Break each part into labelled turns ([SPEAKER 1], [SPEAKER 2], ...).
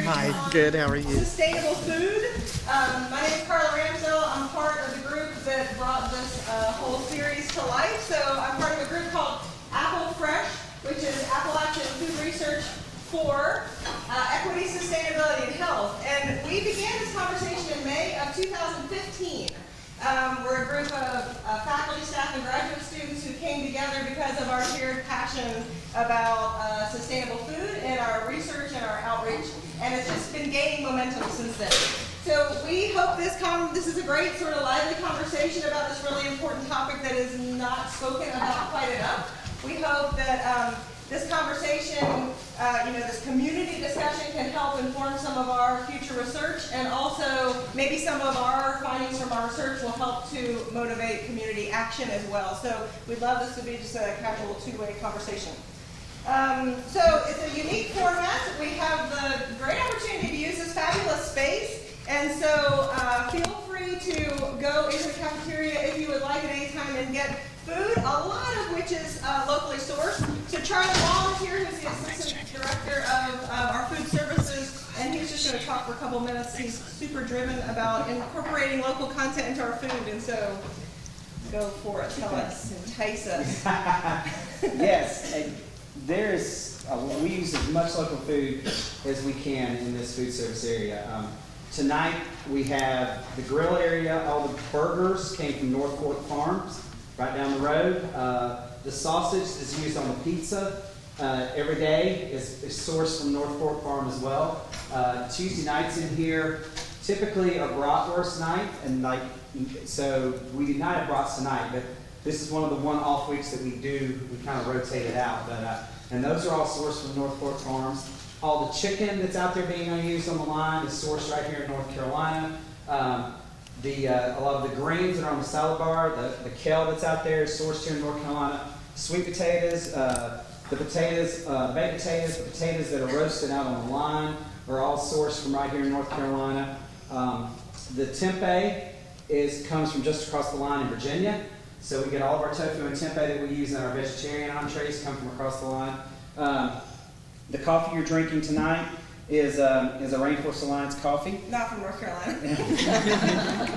[SPEAKER 1] Hi, good. How are you?
[SPEAKER 2] Sustainable food. My name is Carla Ramsdell. I'm part of the group that brought this whole series to life. So I'm part of a group called Apple Fresh, which is Appalachian Food Research for Equity, Sustainability, and Health. And we began this conversation in May of 2015. We're a group of faculty, staff, and graduate students who came together because of our shared passion about sustainable food and our research and our outreach, and it's just been gaining momentum since then. So we hope this is a great sort of lively conversation about this really important topic that is not spoken about quite enough. We hope that this conversation, this community discussion can help inform some of our future research, and also maybe some of our findings from our research will help to motivate community action as well. So we'd love this to be just a casual two-way conversation. So it's a unique format. We have the great opportunity to use this fabulous space, and so feel free to go into the cafeteria if you would like at any time and get food, a lot of which is locally sourced. So Charlie Wall is here, who's the Assistant Director of our Food Services, and he's just going to talk for a couple minutes. He's super driven about incorporating local content into our food, and so go for it. Tell us, entice us.
[SPEAKER 3] Yes, we use as much local food as we can in this food service area. Tonight we have the grill area. All the burgers came from North Fork Farms, right down the road. The sausage is used on the pizza every day is sourced from North Fork Farm as well. Tuesday nights in here typically are bratwurst night, and so we did not have brats tonight, but this is one of the one-off weeks that we do. We kind of rotate it out, and those are all sourced from North Fork Farms. All the chicken that's out there being used on the line is sourced right here in North Carolina. A lot of the greens that are on the salad bar, the kale that's out there is sourced here in North Carolina. Sweet potatoes, the potatoes, baked potatoes, the potatoes that are roasted out on the line are all sourced from right here in North Carolina. The tempeh comes from just across the line in Virginia. So we get all of our tofu and tempeh that we use in our vegetarian entrees come from across the line. The coffee you're drinking tonight is a Rainforest Alliance coffee.
[SPEAKER 2] Not from North Carolina.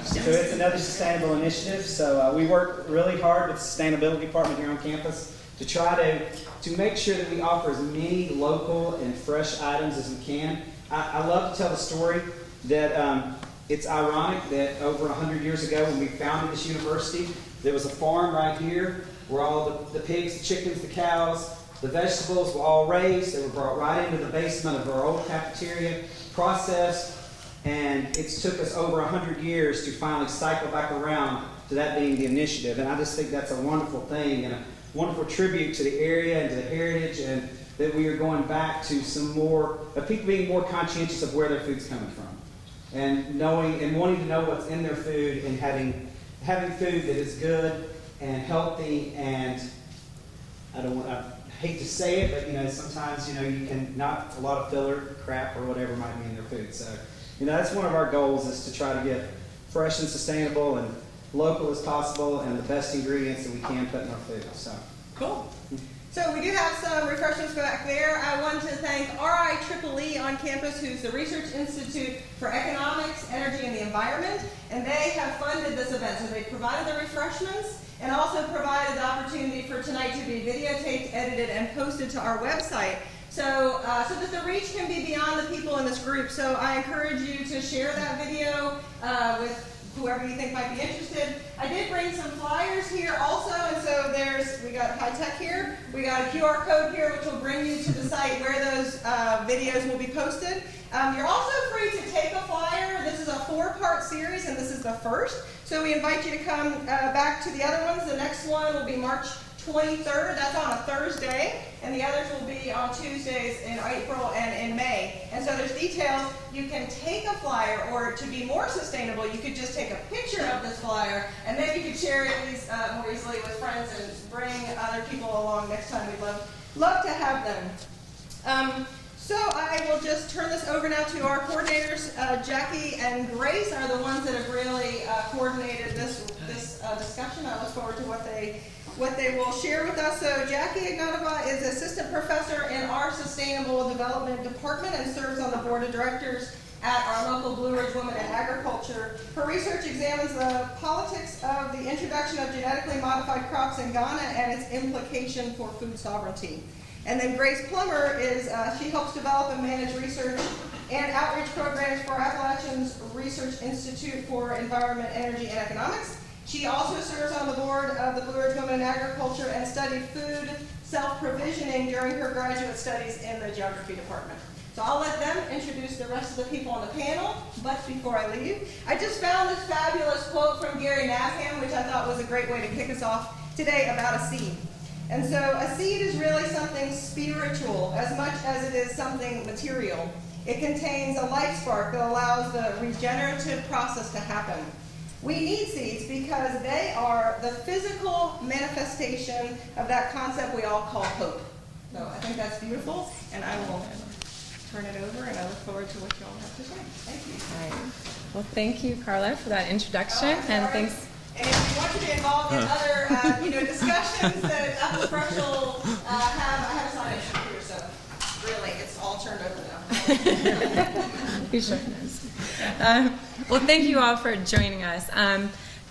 [SPEAKER 3] So it's another sustainable initiative. So we work really hard with the sustainability department here on campus to try to make sure that we offer as many local and fresh items as we can. I love to tell the story that it's ironic that over 100 years ago when we founded this university, there was a farm right here where all the pigs, the chickens, the cows, the vegetables were all raised. They were brought right into the basement of our old cafeteria, processed, and it's took us over 100 years to finally cycle back around to that being the initiative. And I just think that's a wonderful thing and a wonderful tribute to the area and to the heritage, and that we are going back to some more, of people being more conscientious of where their food's coming from. And knowing and wanting to know what's in their food, and having food that is good and healthy, and I hate to say it, but sometimes you can not a lot of filler crap or whatever might be in their food. So that's one of our goals, is to try to get fresh and sustainable and local as possible, and the best ingredients that we can put in our food. So
[SPEAKER 2] cool. So we do have some refreshments back there. I want to thank RIEEE on campus, who's the Research Institute for Economics, Energy, and the Environment, and they have funded this event. So they provided the refreshments and also provided the opportunity for tonight to be videotaped, edited, and posted to our website. So that the reach can be beyond the people in this group. So I encourage you to share that video with whoever you think might be interested. I did bring some flyers here also, and so we got high tech here. We got a QR code here which will bring you to the site where those videos will be posted. You're also free to take a flyer. This is a 4-part series, and this is the first. So we invite you to come back to the other ones. The next one will be March 23rd. That's on a Thursday, and the others will be on Tuesdays in April and in May. And so there's details. You can take a flyer, or to be more sustainable, you could just take a picture of this flyer, and then you could share it more easily with friends and bring other people along next time. We'd love to have them. So I will just turn this over now to our coordinators. Jackie and Grace are the ones that have really coordinated this discussion. I look forward to what they what they will share with us. So Jackie Ignatova is assistant professor in our Sustainable Development Department and serves on the board of directors at our local Blue Ridge Women in Agriculture. Her research examines the politics of the introduction of genetically modified crops in Ghana and its implication for food sovereignty. And then Grace Plummer is, she helps develop and manage research and outreach programs for Appalachian's Research Institute for Environment, Energy, and Economics. She also serves on the board of the Blue Ridge Women in Agriculture and studied food self-provisioning during her graduate studies in the geography department. So I'll let them introduce the rest of the people on the panel, but before I leave, I just found this fabulous quote from Gary Navham, which I thought was a great way to kick us off today about a seed. And so a seed is really something spiritual as much as it is something material. It contains a life spark that allows the regenerative process to happen. We need seeds because they are the physical manifestation of that concept we all call hope. So I think that's beautiful, and I will turn it over, and I look forward to what you all have to say. Thank you.
[SPEAKER 1] All right. Well, thank you, Carla, for that introduction, and thanks.
[SPEAKER 2] And if you want to be involved in other, discussions that Apple Fresh will have, I have a sign issue here, so really, it's all turned over now.
[SPEAKER 1] You sure knows. Well, thank you all for joining us.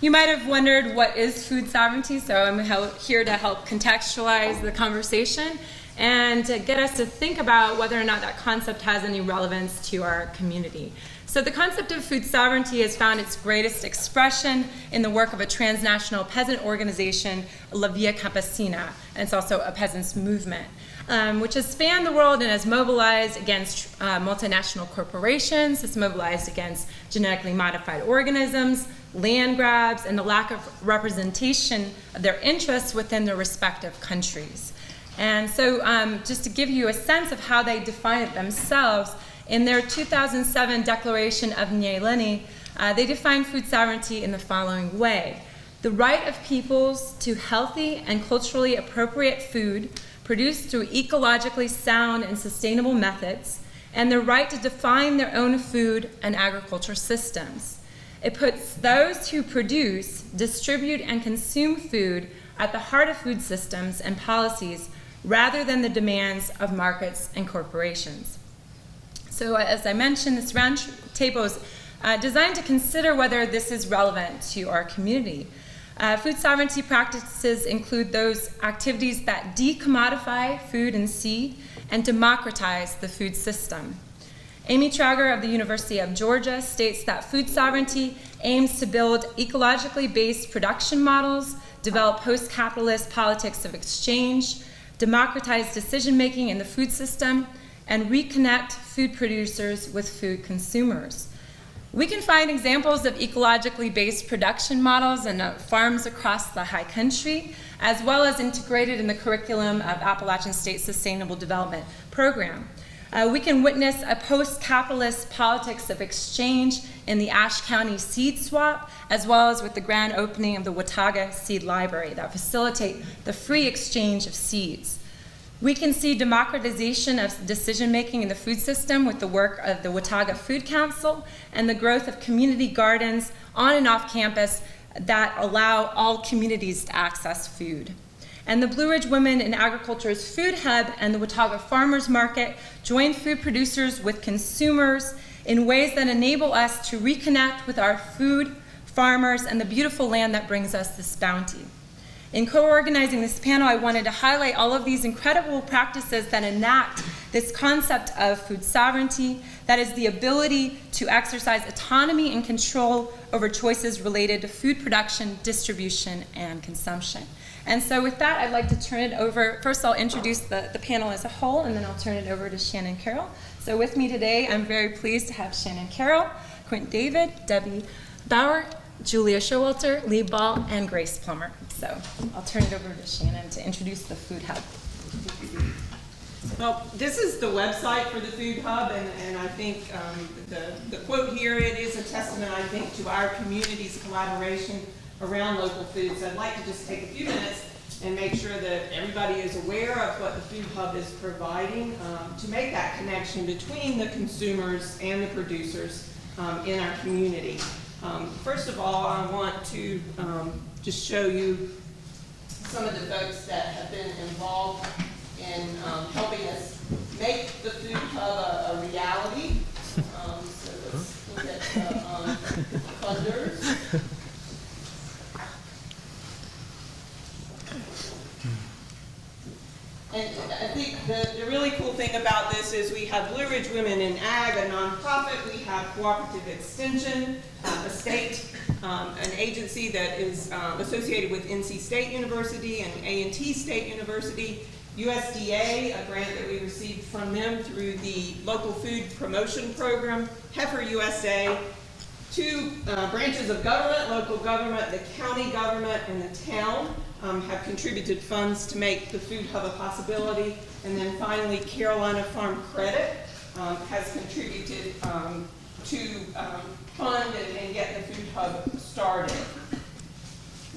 [SPEAKER 1] You might have wondered what is food sovereignty, so I'm here to help contextualize the conversation and to get us to think about whether or not that concept has any relevance to our community. So the concept of food sovereignty has found its greatest expression in the work of a transnational peasant organization, La Via Campesina, and it's also a peasants' movement, which has spanned the world and has mobilized against multinational corporations, it's mobilized against genetically modified organisms, land grabs, and the lack of representation of their interests within their respective countries. And so just to give you a sense of how they define it themselves, in their 2007 Declaration of Nyeleni, they define food sovereignty in the following way: the right of peoples to healthy and culturally appropriate food produced through ecologically sound and sustainable methods, and the right to define their own food and agriculture systems. It puts those who produce, distribute, and consume food at the heart of food systems and policies rather than the demands of markets and corporations. So as I mentioned, this round table is designed to consider whether this is relevant to our community. Food sovereignty practices include those activities that decommodify food and seed and democratize the food system. Amy Trager of the University of Georgia states that food sovereignty aims to build ecologically based production models, develop post-capitalist politics of exchange, democratize decision-making in the food system, and reconnect food producers with food consumers. We can find examples of ecologically based production models in farms across the high country, as well as integrated in the curriculum of Appalachian State Sustainable Development Program. We can witness a post-capitalist politics of exchange in the Ashe County seed swap, as well as with the grand opening of the Watauga Seed Library that facilitate the free exchange of seeds. We can see democratization of decision-making in the food system with the work of the Watauga Food Council and the growth of community gardens on and off campus that allow all communities to access food. And the Blue Ridge Women in Agriculture's Food Hub and the Watauga Farmers Market join food producers with consumers in ways that enable us to reconnect with our food, farmers, and the beautiful land that brings us this bounty. In co-organizing this panel, I wanted to highlight all of these incredible practices that enact this concept of food sovereignty, that is the ability to exercise autonomy and control over choices related to food production, distribution, and consumption. And so with that, I'd like to turn it over. First, I'll introduce the panel as a whole, and then I'll turn it over to Shannon Carroll. So with me today, I'm very pleased to have Shannon Carroll, Quint David, Debbie Bauer, Julia Showalter, Lee Ball, and Grace Plummer. So I'll turn it over to Shannon to introduce the Food Hub.
[SPEAKER 4] Well, this is the website for the Food Hub, and I think the quote here, it is a testament, I think, to our community's collaboration around local foods. I'd like to just take a few minutes and make sure that everybody is aware of what the Food Hub is providing to make that connection between the consumers and the producers in our community. First of all, I want to just show you some of the folks that have been involved in helping us make the food hub a reality. So let's look at the funders. And I think the really cool thing about this is we have Blue Ridge Women in Ag, a nonprofit. We have Cooperative Extension, a state, an agency that is associated with NC State University and A&T State University. USDA, a grant that we received from them through the local food promotion program. Heifer USA, two branches of government, local government, the county government, and the town. Have contributed funds to make the food hub a possibility. And then finally, Carolina Farm Credit has contributed to fund and get the food hub started.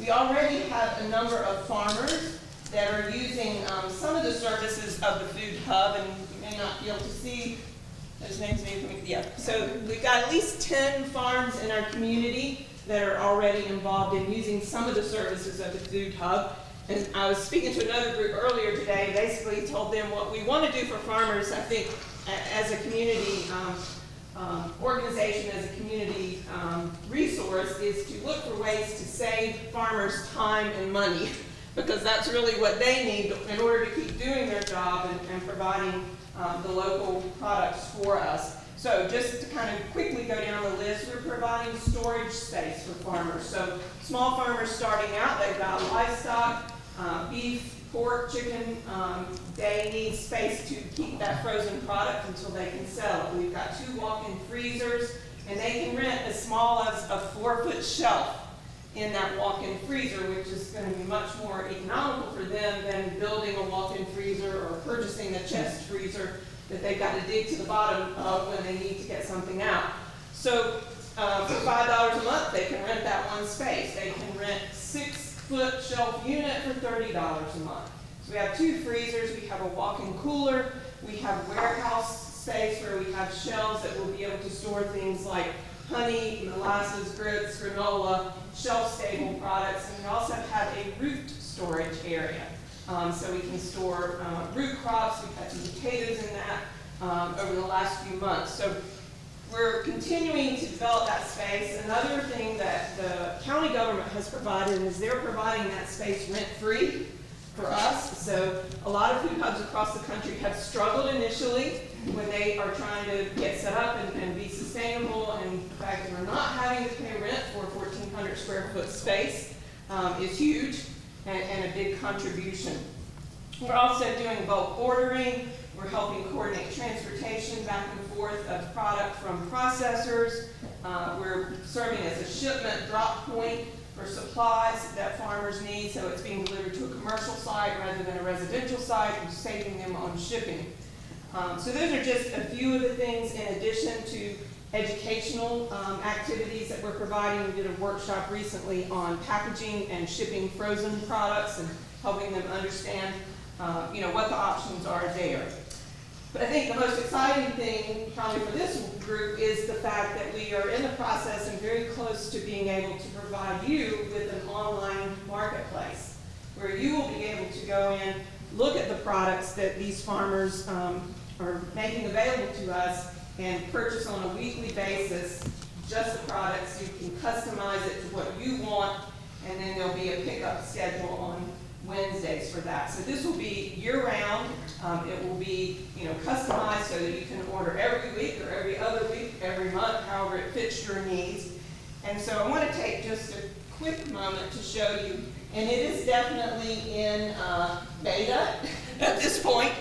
[SPEAKER 4] We already have a number of farmers that are using some of the services of the food hub, and you may not be able to see those names. Yeah. So we've got at least 10 farms in our community that are already involved in using some of the services of the food hub. And I was speaking to another group earlier today, basically told them what we want to do for farmers, I think, as a community organization, as a community resource, is to look for ways to save farmers time and money, because that's really what they need in order to keep doing their job and providing the local products for us. So just to kind of quickly go down the list, we're providing storage space for farmers. So small farmers starting out, they've got livestock, beef, pork, chicken. They need space to keep that frozen product until they can sell it. We've got 2 walk-in freezers, and they can rent as small as a 4-foot shelf in that walk-in freezer, which is going to be much more economical for them than building a walk-in freezer or purchasing a chest freezer that they've got to dig to the bottom of when they need to get something out. So for $5 a month, they can rent that one space. They can rent 6-foot shelf unit for $30 a month. So we have 2 freezers, we have a walk-in cooler, we have warehouse space where we have shelves that will be able to store things like honey, molasses, grits, granola, shelf-stable products, and we also have a root storage area. So we can store root crops. We've had some potatoes in that over the last few months. So we're continuing to develop that space. Another thing that the county government has provided is they're providing that space rent-free for us. So a lot of food hubs across the country have struggled initially when they are trying to get set up and be sustainable. And the fact that we're not having to pay rent for a 1,400 square foot space is huge. And a big contribution. We're also doing bulk ordering. We're helping coordinate transportation back and forth of product from processors. We're serving as a shipment drop point for supplies that farmers need, so it's being delivered to a commercial site rather than a residential site, and saving them on shipping. So those are just a few of the things in addition to educational activities that we're providing. We did a workshop recently on packaging and shipping frozen products and helping them understand what the options are there. But I think the most exciting thing probably for this group is the fact that we are in the process and very close to being able to provide you with an online marketplace where you will be able to go in, look at the products that these farmers are making available to us, and purchase on a weekly basis just the products. You can customize it to what you want, and then there'll be a pickup schedule on Wednesdays for that. So this will be year-round. It will be customized so that you can order every week or every other week, every month, however it fits your needs. And so I want to take just a quick moment to show you, and it is definitely in beta at this point.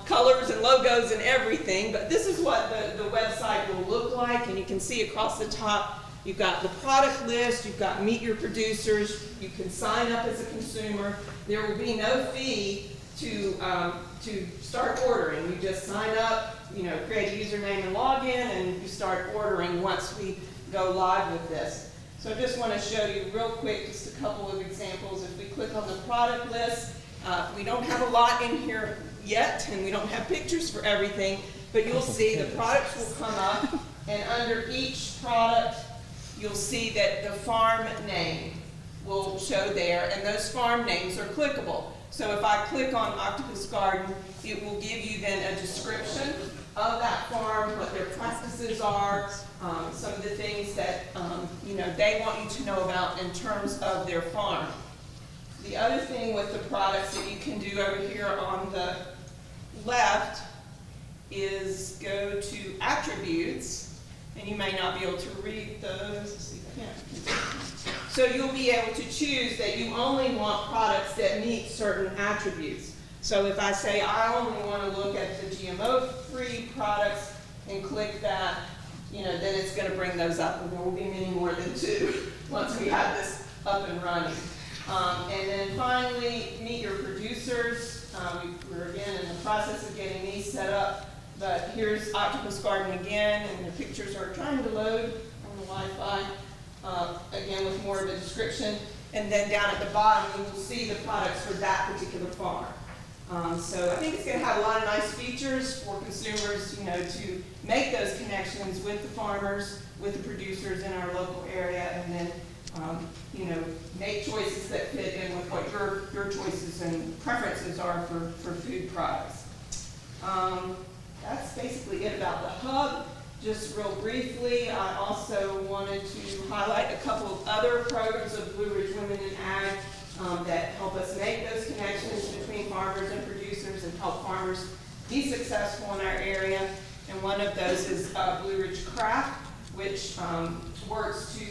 [SPEAKER 4] Colors and logos and everything, but this is what the website will look like, and you can see across the top, you've got the product list, you've got meet your producers, you can sign up as a consumer. There will be no fee to start ordering. You just sign up, create a username and log in, and you start ordering once we go live with this. So I just want to show you real quick just a couple of examples. If we click on the product list, we don't have a lot in here yet, and we don't have pictures for everything, but you'll see the products will come up, and under each product, you'll see that the farm name. will show there, and those farm names are clickable. So if I click on Octopus Garden, it will give you then a description of that farm, what their practices are, some of the things that they want you to know about in terms of their farm. The other thing with the products that you can do over here on the left is go to attributes, and you may not be able to read those. Let's see if I can. So you'll be able to choose that you only want products that meet certain attributes. So if I say I only want to look at the GMO-free products and click that, then it's going to bring those up, and there will be many more than 2 once we have this up and running. And then finally, meet your producers. We're again in the process of getting these set up, but here's Octopus Garden again, and the pictures are trying to load on the Wi-Fi, again with more of a description. And then down at the bottom, you will see the products for that particular farm. So I think it's going to have a lot of nice features for consumers, to make those connections with the farmers, with the producers in our local area, and then make choices that fit in with what your choices and preferences are for food products. That's basically it about the hub. Just real briefly, I also wanted to highlight a couple of other programs of Blue Ridge Women in Ag that help us make those connections between farmers and producers and help farmers be successful in our area. And one of those is Blue Ridge Craft, which works to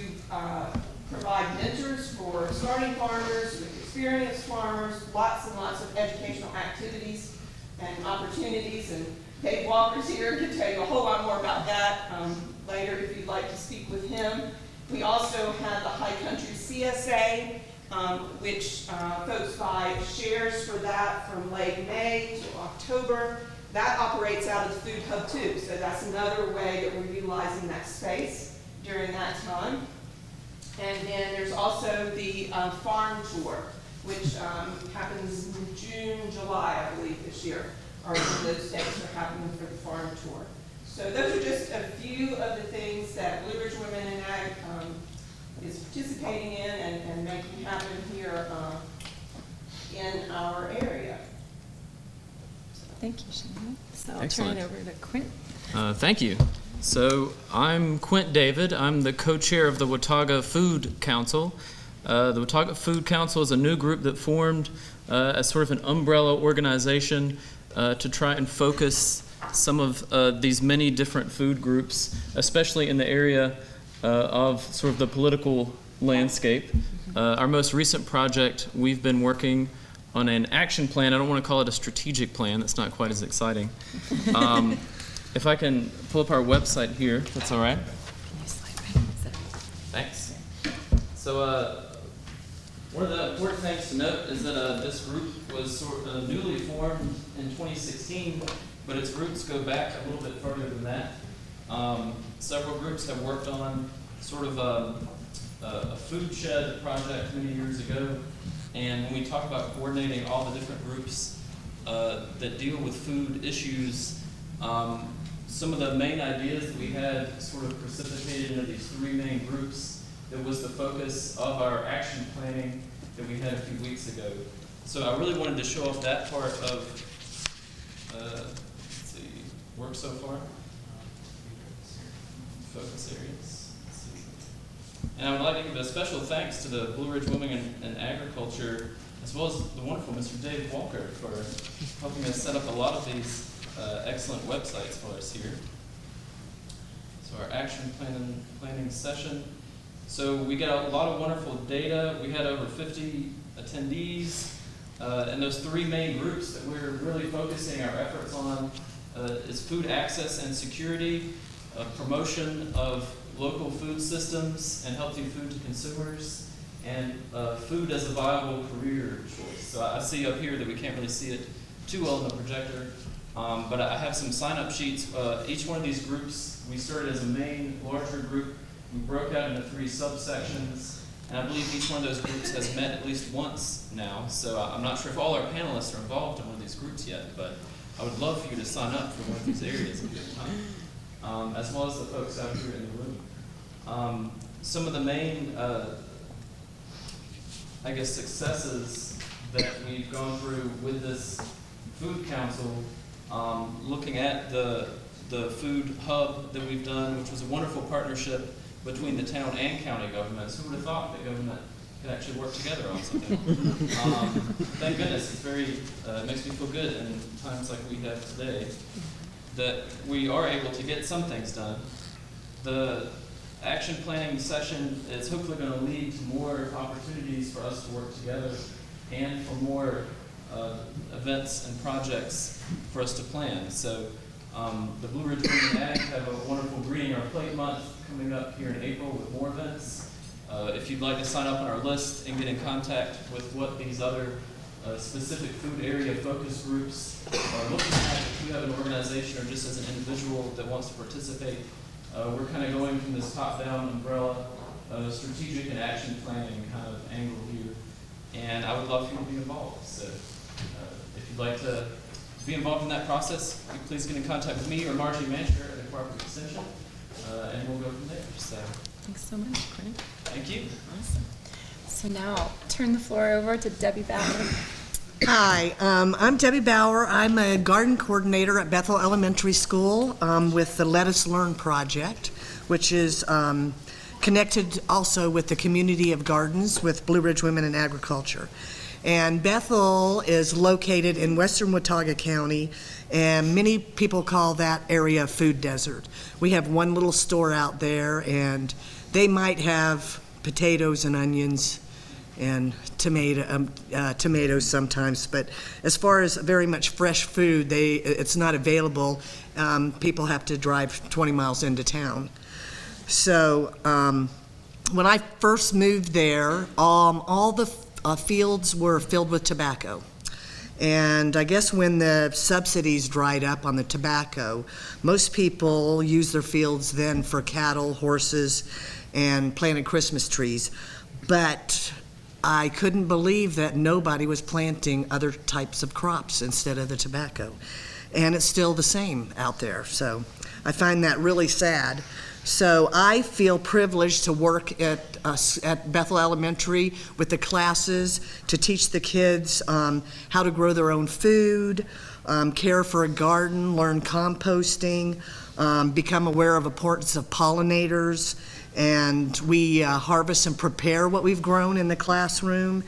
[SPEAKER 4] provide mentors for starting farmers, with experienced farmers, lots and lots of educational activities and opportunities. And Dave Walker's here and can tell you a whole lot more about that later if you'd like to speak with him. We also have the High Country CSA, which folks buy shares for that from late May to October. That operates out of the Food Hub too, so that's another way that we're utilizing that space during that time. And then there's also the farm tour, which happens in June, July, I believe, this year, or when those dates are happening for the farm tour. So those are just a few of the things that Blue Ridge Women in Ag is participating in and making happen here in our area.
[SPEAKER 1] Thank you, Shannon. So I'll
[SPEAKER 5] Excellent.
[SPEAKER 1] turn it over to Quint.
[SPEAKER 5] Thank you. So I'm Quint David. I'm the co-chair of the Watauga Food Council. The Watauga Food Council is a new group that formed as sort of an umbrella organization to try and focus some of these many different food groups, especially in the area of sort of the political landscape. Our most recent project, we've been working on an action plan. I don't want to call it a strategic plan. That's not quite as exciting. If I can pull up our website here, that's all right. Thanks. So one of the important things to note is that this group was sort of newly formed in 2016, but its roots go back a little bit further than that. Several groups have worked on sort of a food shed project many years ago, and when we talk about coordinating all the different groups that deal with food issues, some of the main ideas that we had sort of precipitated into these 3 main groups that was the focus of our action planning that we had a few weeks ago. So I really wanted to show off that part of, let's see, work so far. Focus areas. Let's see. And I would like to give a special thanks to the Blue Ridge Women in Agriculture, as well as the wonderful Mr. Dave Walker for helping us set up a lot of these excellent websites for us here. So our action planning session. So we got a lot of wonderful data. We had over 50 attendees. And those 3 main groups that we're really focusing our efforts on is food access and security, promotion of local food systems and healthy food to consumers, and food as a viable career choice. So I see up here that we can't really see it too well in the projector, but I have some sign-up sheets. Each one of these groups, we started as a main larger group. We broke out into 3 subsections, and I believe each one of those groups has met at least once now. So I'm not sure if all our panelists are involved in one of these groups yet, but I would love for you to sign up for one of these areas if you have time, as well as the folks out here in the room. Some of the main I guess, successes that we've gone through with this food council, looking at the food hub that we've done, which was a wonderful partnership between the town and county governments. Who would have thought that government could actually work together on something? Thank goodness, it's very, it makes me feel good in times like we have today, that we are able to get some things done. The action planning session is hopefully going to lead to more opportunities for us to work together and for more events and projects for us to plan. So the Blue Ridge Women Ag have a wonderful Greening Our Plate month coming up here in April with more events. If you'd like to sign up on our list and get in contact with what these other specific food area focus groups are looking at, if you have an organization or just as an individual that wants to participate, we're kind of going from this top-down umbrella, strategic and action planning kind of angle here. And I would love for you to be involved. So if you'd like to be involved in that process, please get in contact with me or Margie Mancher at the Cooperative Extension, and we'll go from there. So
[SPEAKER 1] Thanks so much, Quinn.
[SPEAKER 5] thank you.
[SPEAKER 1] Awesome. So now I'll turn the floor over to Debbie Bauer.
[SPEAKER 6] Hi, I'm Debbie Bauer. I'm a garden coordinator at Bethel Elementary School with the Let Us Learn project, which is connected also with the community of gardens with Blue Ridge Women in Agriculture. And Bethel is located in western Watauga County, and many people call that area a food desert. We have one little store out there, and they might have potatoes and onions and tomatoes sometimes, but as far as very much fresh food, it's not available. People have to drive 20 miles into town. So when I first moved there, all the fields were filled with tobacco. And I guess when the subsidies dried up on the tobacco, most people used their fields then for cattle, horses, and planted Christmas trees. But I couldn't believe that nobody was planting other types of crops instead of the tobacco. And it's still the same out there. So I find that really sad. So I feel privileged to work at Bethel Elementary with the classes to teach the kids how to grow their own food, care for a garden, learn composting, become aware of the importance of pollinators, and we harvest and prepare what we've grown in the classroom.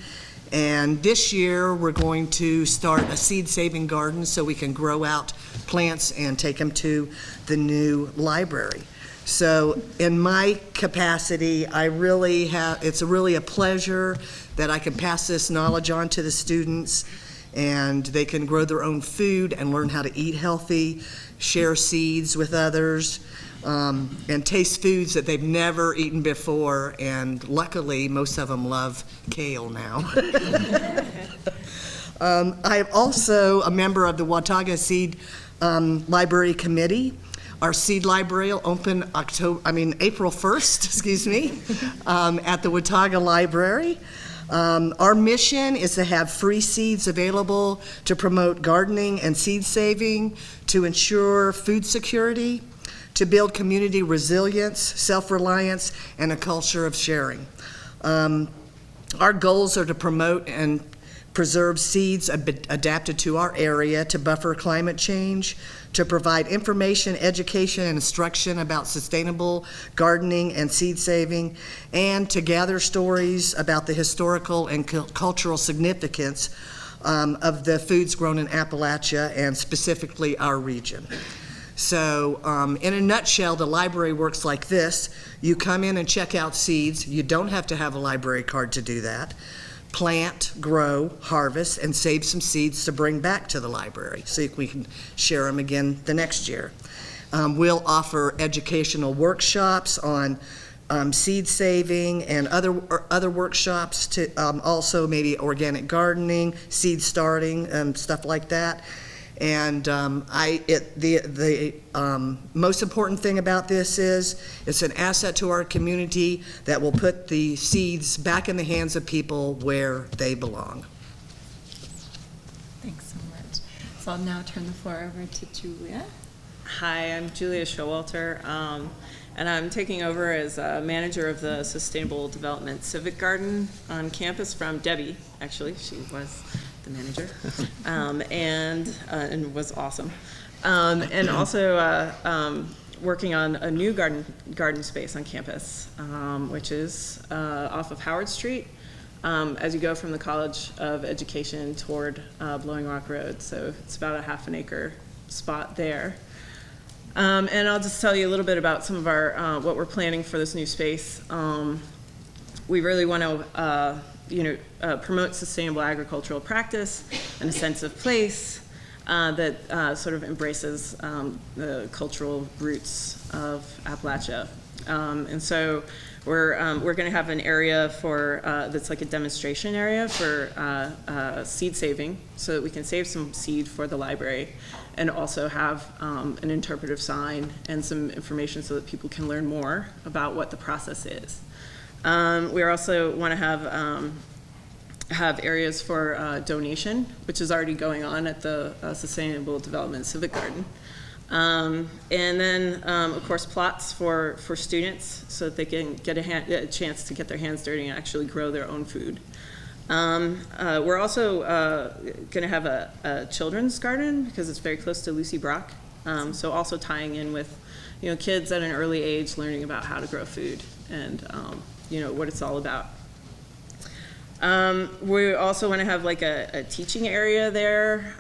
[SPEAKER 6] And this year we're going to start a seed-saving garden so we can grow out plants and take them to the new library. So in my capacity, it's really a pleasure that I can pass this knowledge on to the students, and they can grow their own food and learn how to eat healthy, share seeds with others, and taste foods that they've never eaten before. And luckily, most of them love kale now. I am also a member of the Watauga Seed Library Committee. Our seed library will open April 1st, at the Watauga Library. Our mission is to have free seeds available to promote gardening and seed saving, to ensure food security, to build community resilience, self-reliance, and a culture of sharing. Our goals are to promote and preserve seeds adapted to our area, to buffer climate change, to provide information, education, and instruction about sustainable gardening and seed saving, and to gather stories about the historical and cultural significance of the foods grown in Appalachia and specifically our region. So in a nutshell, the library works like this. You come in and check out seeds. You don't have to have a library card to do that. Plant, grow, harvest, and save some seeds to bring back to the library so we can share them again the next year. We'll offer educational workshops on seed saving and other workshops to also maybe organic gardening, seed starting, and stuff like that. And the most important thing about this is it's an asset to our community that will put the seeds back in the hands of people where they belong.
[SPEAKER 1] Thanks so much. So I'll now turn the floor over to Julia.
[SPEAKER 7] Hi, I'm Julia Showalter.
[SPEAKER 4] and I'm taking over as manager of the Sustainable Development Civic Garden on campus from Debbie. Actually, she was the manager, and was awesome. And also working on a new garden space on campus, which is off of Howard Street, as you go from the College of Education toward Blowing Rock Road. So it's about a half an acre spot there. And I'll just tell you a little bit about some of our what we're planning for this new space. We really want to promote sustainable agricultural practice and a sense of place that sort of embraces the cultural roots of Appalachia. And so we're going to have an area for that's like a demonstration area for seed saving, so that we can save some seed for the library, and also have an interpretive sign and some information so that people can learn more about what the process is. We also want to have areas for donation, which is already going on at the Sustainable Development Civic Garden. And then, of course, plots for students so that they can get a chance to get their hands dirty and actually grow their own food. We're also going to have a children's garden because it's very close to Lucy Brock. So also tying in with, kids at an early age learning about how to grow food and, what it's all about. We also want to have like a teaching area there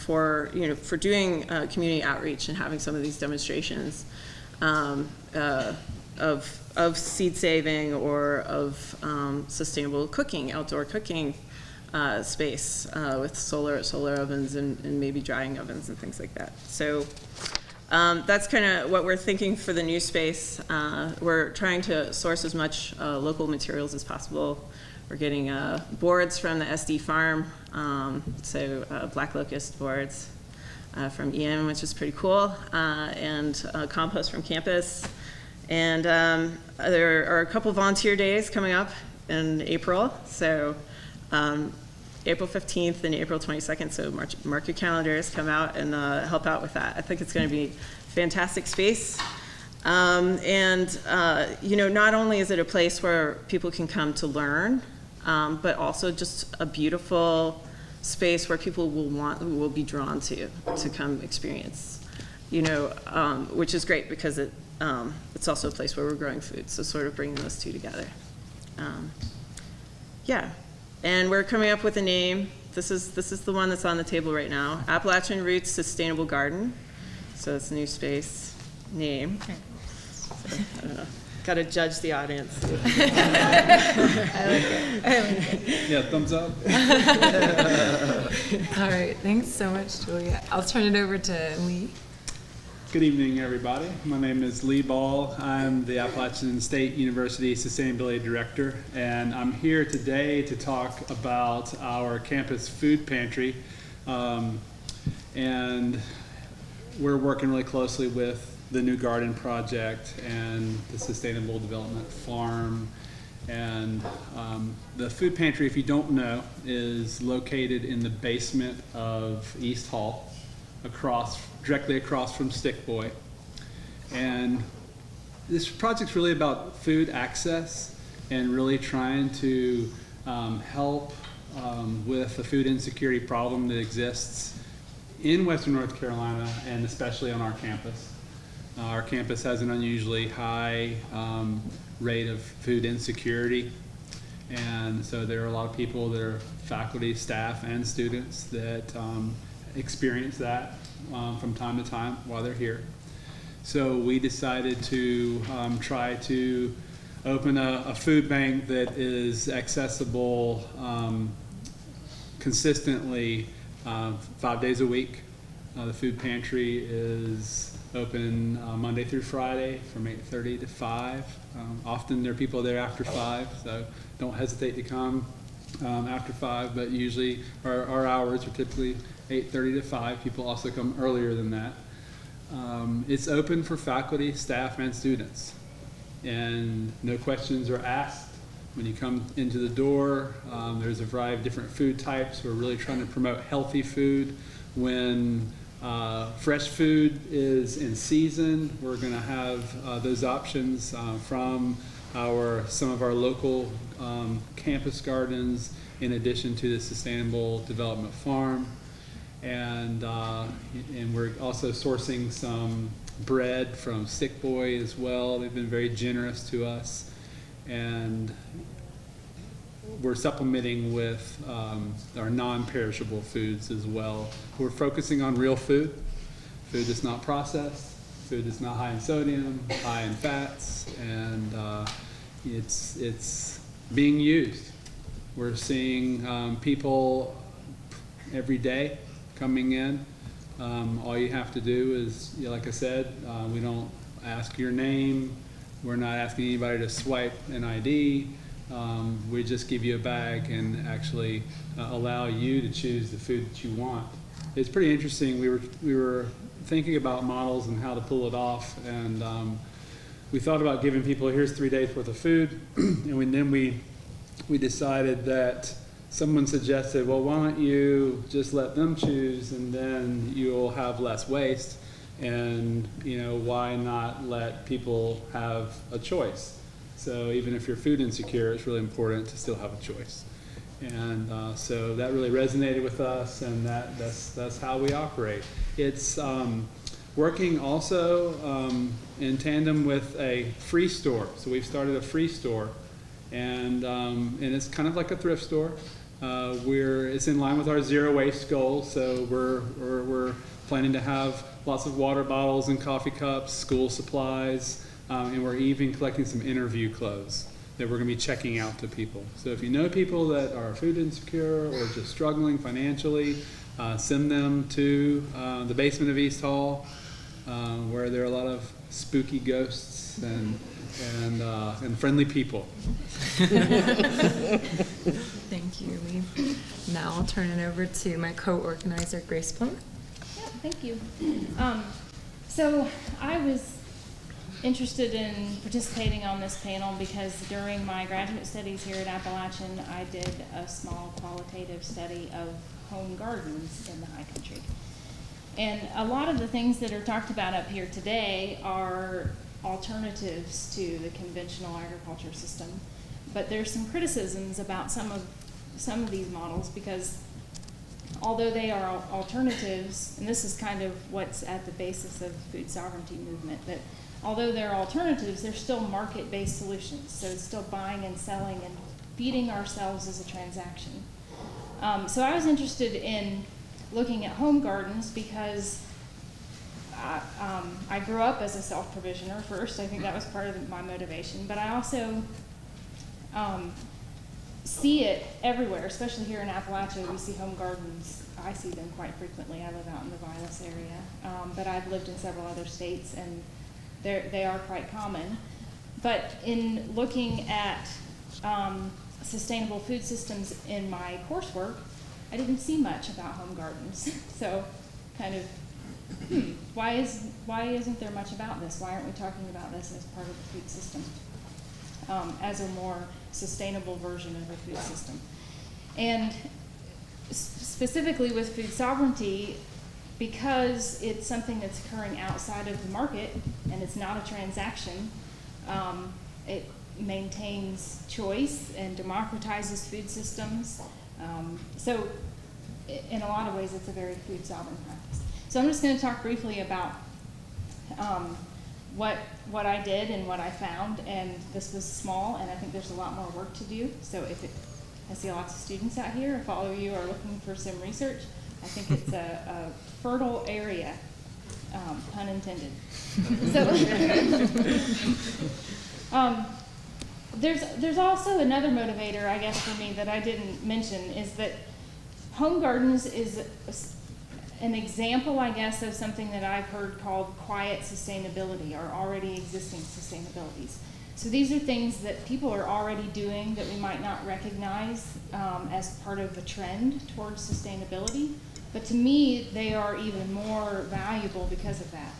[SPEAKER 4] for doing community outreach and having some of these demonstrations of seed saving or of sustainable cooking, outdoor cooking space with solar ovens and maybe drying ovens and things like that. So that's kind of what we're thinking for the new space. We're trying to source as much local materials as possible. We're getting boards from the SD farm, so black locust boards from EM, which is pretty cool, and compost from campus. And there are a couple volunteer days coming up in April, so April 15th and April 22nd, so mark your calendars, come out and help out with that. I think it's going to be a fantastic space. Not only is it a place where people can come to learn, but also just a beautiful space where people will be drawn to come experience, which is great because it's also a place where we're growing food. So sort of bringing those two together. And we're coming up with a name. This is the one that's on the table right now. Appalachian Roots Sustainable Garden. So it's a new space name. So, I don't know. Got to judge the audience.
[SPEAKER 1] I like it.
[SPEAKER 7] Yeah, thumbs up.
[SPEAKER 1] All right, thanks so much, Julia. I'll turn it over to Lee.
[SPEAKER 7] Good evening, everybody. My name is Lee Ball. I'm the Appalachian State University Sustainability Director, and I'm here today to talk about our campus food pantry. And we're working really closely with the new garden project and the Sustainable Development Farm. And the food pantry, if you don't know, is located in the basement of East Hall, directly across from Stick Boy. And this project's really about food access and really trying to help with the food insecurity problem that exists in Western North Carolina and especially on our campus. Our campus has an unusually high rate of food insecurity, and so there are a lot of people that are faculty, staff, and students that experience that from time to time while they're here. So we decided to try to open a food bank that is accessible consistently 5 days a week. The food pantry is open Monday through Friday from 8:30 to 5. Often there are people there after 5, so don't hesitate to come after 5, but usually our hours are typically 8:30 to 5. People also come earlier than that. It's open for faculty, staff, and students, and no questions are asked. When you come into the door, there's a variety of different food types. We're really trying to promote healthy food when Fresh food is in season. We're going to have those options from some of our local campus gardens, in addition to the Sustainable Development Farm. And we're also sourcing some bread from Sick Boy as well. They've been very generous to us. And we're supplementing with our non-perishable foods as well. We're focusing on real food that's not processed, food that's not high in sodium, high in fats, and it's being used. We're seeing people every day coming in. All you have to do is, like I said, we don't ask your name. We're not asking anybody to swipe an ID. We just give you a bag and actually allow you to choose the food that you want. It's pretty interesting. We were thinking about models and how to pull it off, and we thought about giving people, here's 3 days worth of food, and then we decided that someone suggested, well, why don't you just let them choose, and then you'll have less waste, and why not let people have a choice? So even if you're food insecure, it's really important to still have a choice. And so that really resonated with us, and that's how we operate. It's working also in tandem with a free store. So we've started a free store, and it's kind of like a thrift store. It's in line with our zero waste goal. So we're planning to have lots of water bottles and coffee cups, school supplies. And we're even collecting some interview clothes that we're going to be checking out to people. So if you know people that are food insecure or just struggling financially, send them to the basement of East Hall, where there are a lot of spooky ghosts and friendly people.
[SPEAKER 1] Thank you, Lee. Now I'll turn it over to my co-organizer, Grace Plum.
[SPEAKER 8] Yeah, thank you. So I was interested in participating on this panel because during my graduate studies here at Appalachian, I did a small qualitative study of home gardens in the high country. And a lot of the things that are talked about up here today are alternatives to the conventional agriculture system. But there's some criticisms about some of these models, because although they are alternatives, and this is kind of what's at the basis of the food sovereignty movement, that although they're alternatives, they're still market-based solutions. So it's still buying and selling and feeding ourselves as a transaction. So I was interested in looking at home gardens because I grew up as a self-provisioner first. I think that was part of my motivation. But I also see it everywhere, especially here in Appalachia. We see home gardens. I see them quite frequently. I live out in the Vilas area. But I've lived in several other states, and they are quite common. But in looking at sustainable food systems in my coursework, I didn't see much about home gardens. So kind of, why isn't there much about this? Why aren't we talking about this as part of the food system, as a more sustainable version of a food system? And specifically with food sovereignty, because it's something that's occurring outside of the market and it's not a transaction, it maintains choice and democratizes food systems. So in a lot of ways, it's a very food sovereign practice. So I'm just going to talk briefly about what I did and what I found. And this was small, and I think there's a lot more work to do. So I see lots of students out here. If all of you are looking for some research, I think it's a fertile area, pun intended. So there's also another motivator, I guess, for me that I didn't mention, is that home gardens is an example, I guess, of something that I've heard called quiet sustainability, or already existing sustainabilities. So these are things that people are already doing that we might not recognize as part of a trend towards sustainability. But to me, they are even more valuable because of that,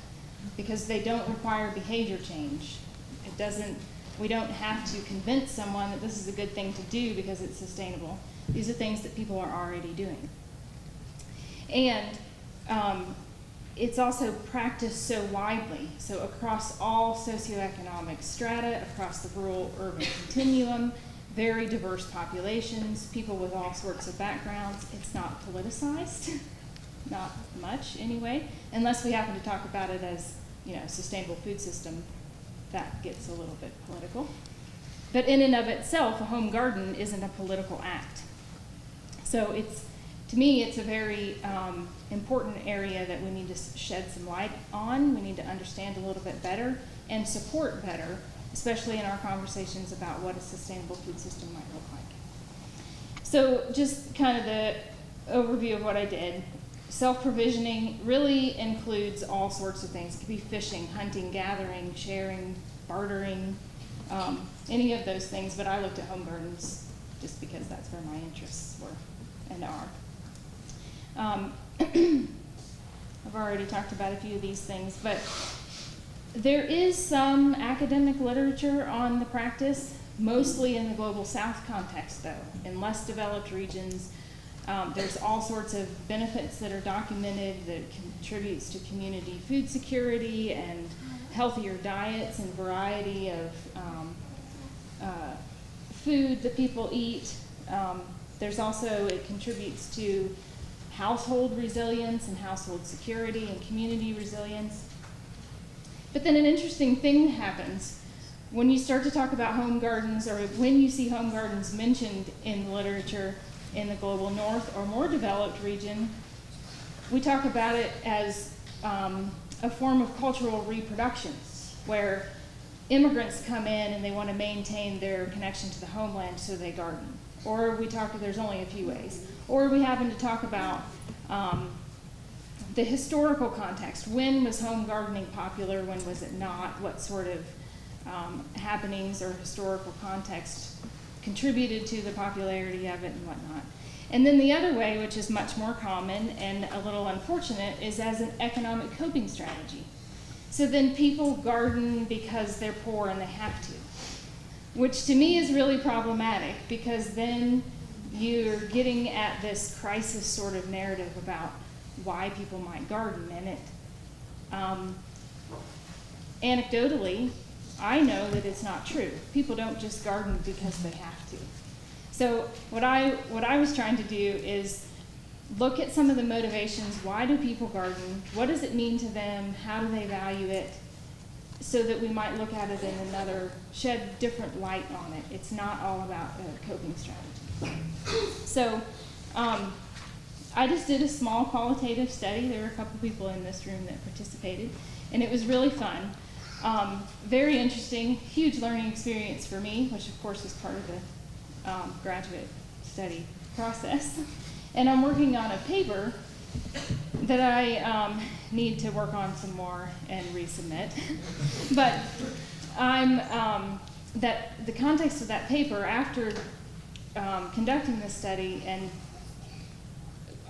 [SPEAKER 8] because they don't require behavior change. We don't have to convince someone that this is a good thing to do because it's sustainable. These are things that people are already doing. And it's also practiced so widely. So across all socioeconomic strata, across the rural-urban continuum, very diverse populations, people with all sorts of backgrounds. It's not politicized, not much anyway, unless we happen to talk about it as, sustainable food system. That gets a little bit political. But in and of itself, a home garden isn't a political act. So to me, it's a very important area that we need to shed some light on. We need to understand a little bit better and support better, especially in our conversations about what a sustainable food system might look like. So just kind of the overview of what I did. Self-provisioning really includes all sorts of things. It could be fishing, hunting, gathering, sharing, bartering, any of those things, but I looked at home gardens just because that's where my interests were and are. I've already talked about a few of these things, but there is some academic literature on the practice, mostly in the global south context though. In less developed regions, there's all sorts of benefits that are documented that contributes to community food security and healthier diets and variety of food that people eat. There's also, it contributes to household resilience and household security and community resilience. But then an interesting thing happens when you start to talk about home gardens, or when you see home gardens mentioned in the literature in the global north or more developed region. We talk about it as a form of cultural reproduction, where immigrants come in and they want to maintain their connection to the homeland, so they garden. Or there's only a few ways. Or we happen to talk about the historical context. When was home gardening popular? When was it not? What sort of happenings or historical context contributed to the popularity of it and whatnot. And then the other way, which is much more common and a little unfortunate, is as an economic coping strategy. So then people garden because they're poor and they have to, which to me is really problematic, because then you're getting at this crisis sort of narrative about why people might garden. And anecdotally, I know that it's not true. People don't just garden because they have to. So what I was trying to do is look at some of the motivations. Why do people garden? What does it mean to them? How do they value it? So that we might look at it in shed different light on it. It's not all about a coping strategy. So I just did a small qualitative study. There were a couple people in this room that participated, and it was really fun. Very interesting, huge learning experience for me, which of course is part of the graduate study process. And I'm working on a paper that I need to work on some more and resubmit. But the context of that paper, after conducting this study, and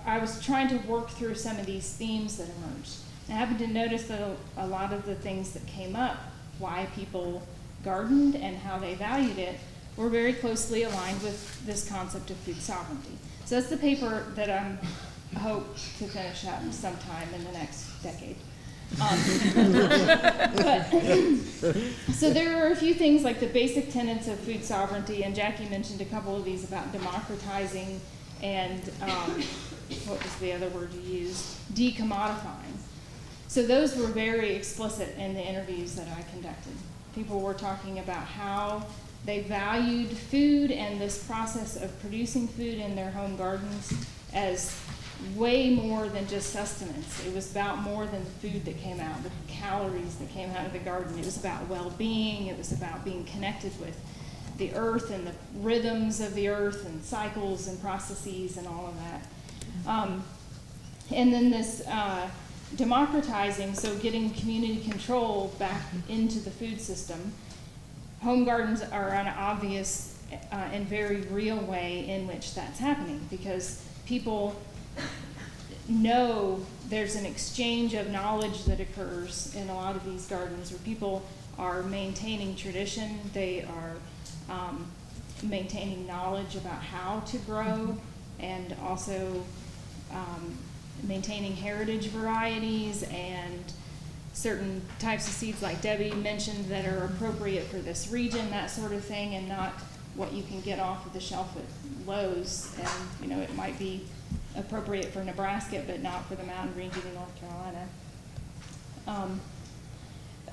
[SPEAKER 8] I was trying to work through some of these themes that emerged. I happened to notice that a lot of the things that came up, why people gardened and how they valued it, were very closely aligned with this concept of food sovereignty. So that's the paper that I hope to finish up sometime in the next decade. So there are a few things like the basic tenets of food sovereignty, and Jackie mentioned a couple of these about democratizing and what was the other word you used? Decommodifying. So those were very explicit in the interviews that I conducted. People were talking about how they valued food and this process of producing food in their home gardens as way more than just sustenance. It was about more than the food that came out, the calories that came out of the garden. It was about well-being. It was about being connected with the earth and the rhythms of the earth and cycles and processes and all of that. And then this democratizing, so getting community control back into the food system. Home gardens are an obvious and very real way in which that's happening, because people know there's an exchange of knowledge that occurs in a lot of these gardens, where people are maintaining tradition, they are maintaining knowledge about how to grow, and also maintaining heritage varieties and certain types of seeds like Debbie mentioned that are appropriate for this region, that sort of thing, and not what you can get off of the shelf at Lowe's. And, you know, it might be appropriate for Nebraska, but not for the mountain region in North Carolina.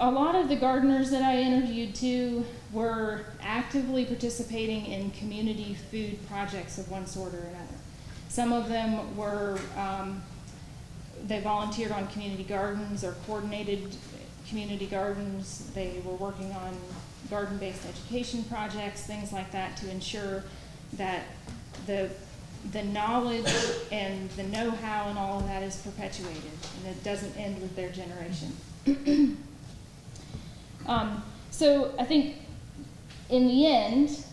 [SPEAKER 8] A lot of the gardeners that I interviewed too were actively participating in community food projects of one sort or another. Some of them were, they volunteered on community gardens or coordinated community gardens. They were working on garden-based education projects, things like that, to ensure that the knowledge and the know-how and all of that is perpetuated and it doesn't end with their generation. So I think in the end,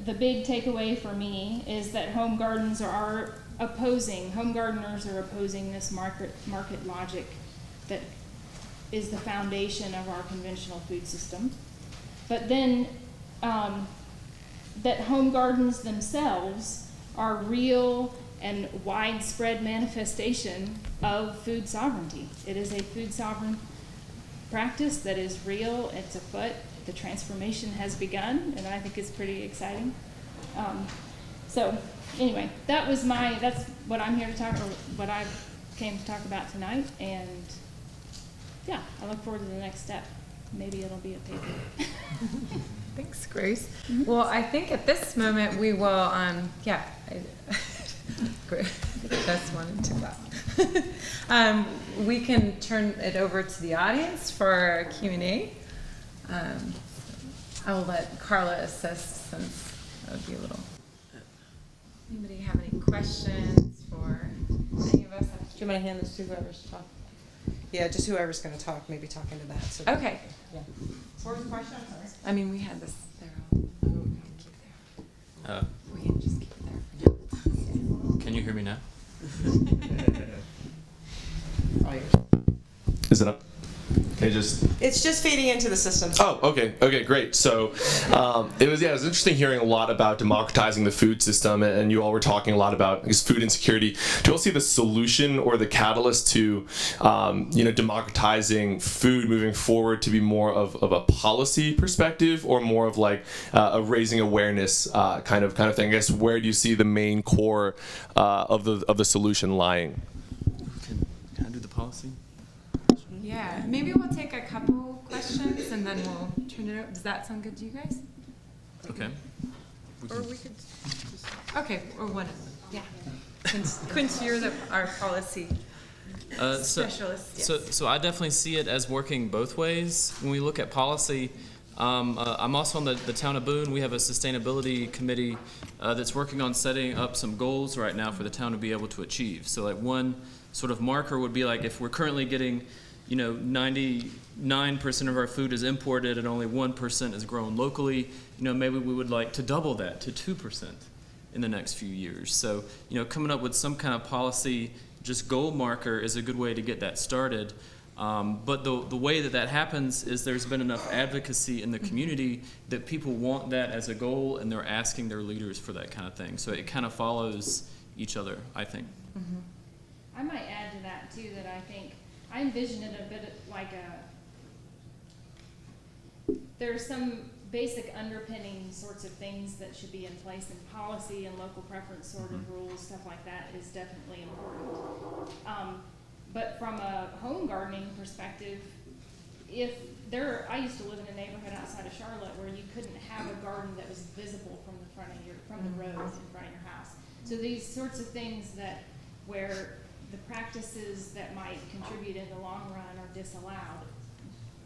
[SPEAKER 8] the big takeaway for me is that home gardeners are opposing this market logic that is the foundation of our conventional food system. But then that home gardens themselves are real and widespread manifestation of food sovereignty. It is a food sovereign practice that is real, it's afoot, the transformation has begun, and I think it's pretty exciting. So anyway, that's what I'm here to talk, or what I came to talk about tonight, and yeah, I look forward to the next step. Maybe it'll be a paper.
[SPEAKER 1] Thanks, Grace. Well, I think at this moment we will, Grace wanted to clap. We can turn it over to the audience for Q&A. I will let Carla assist since that would be a little. Anybody have any questions for any of us?
[SPEAKER 9] Do you want to hand this to whoever's talking? Yeah, just whoever's going to talk, maybe talk into that. So
[SPEAKER 1] Okay.
[SPEAKER 9] Yeah. What was the question? I'm sorry.
[SPEAKER 1] I mean, we had this there. We can keep it there. We can just keep it there for now.
[SPEAKER 10] Can you hear me now?
[SPEAKER 11] Is it up? Okay,
[SPEAKER 9] It's just feeding into the system.
[SPEAKER 11] Oh, okay, great. So it was interesting hearing a lot about democratizing the food system, and you all were talking a lot about, I guess, food insecurity. Do you all see the solution or the catalyst to democratizing food moving forward to be more of a policy perspective, or more of like a raising awareness kind of thing? I guess, where do you see the main core of the solution lying?
[SPEAKER 10] Can I do the policy?
[SPEAKER 1] Yeah, maybe we'll take a couple questions and then we'll turn it over. Does that sound good to you guys?
[SPEAKER 10] Okay.
[SPEAKER 1] Or we could okay, or one of them. Yeah. Quince, you're our policy specialist. Yes.
[SPEAKER 10] So I definitely see it as working both ways. When we look at policy, I'm also on the town of Boone. We have a sustainability committee that's working on setting up some goals right now for the town to be able to achieve. So like one sort of marker would be like if we're currently getting 99% of our food is imported and only 1% is grown locally, maybe we would like to double that to 2% in the next few years. So, coming up with some kind of policy, just goal marker is a good way to get that started. But the way that happens is there's been enough advocacy in the community that people want that as a goal, and they're asking their leaders for that kind of thing. So it kind of follows each other, I think.
[SPEAKER 8] Mm-hmm. I might add to that, too, that I think I envision it a bit like there's some basic underpinning sorts of things that should be in place in policy and local preference sort of rules, stuff like that is definitely important. But from a home gardening perspective, I used to live in a neighborhood outside of Charlotte where you couldn't have a garden that was visible from the road in front of your house. So these sorts of things where the practices that might contribute in the long run are disallowed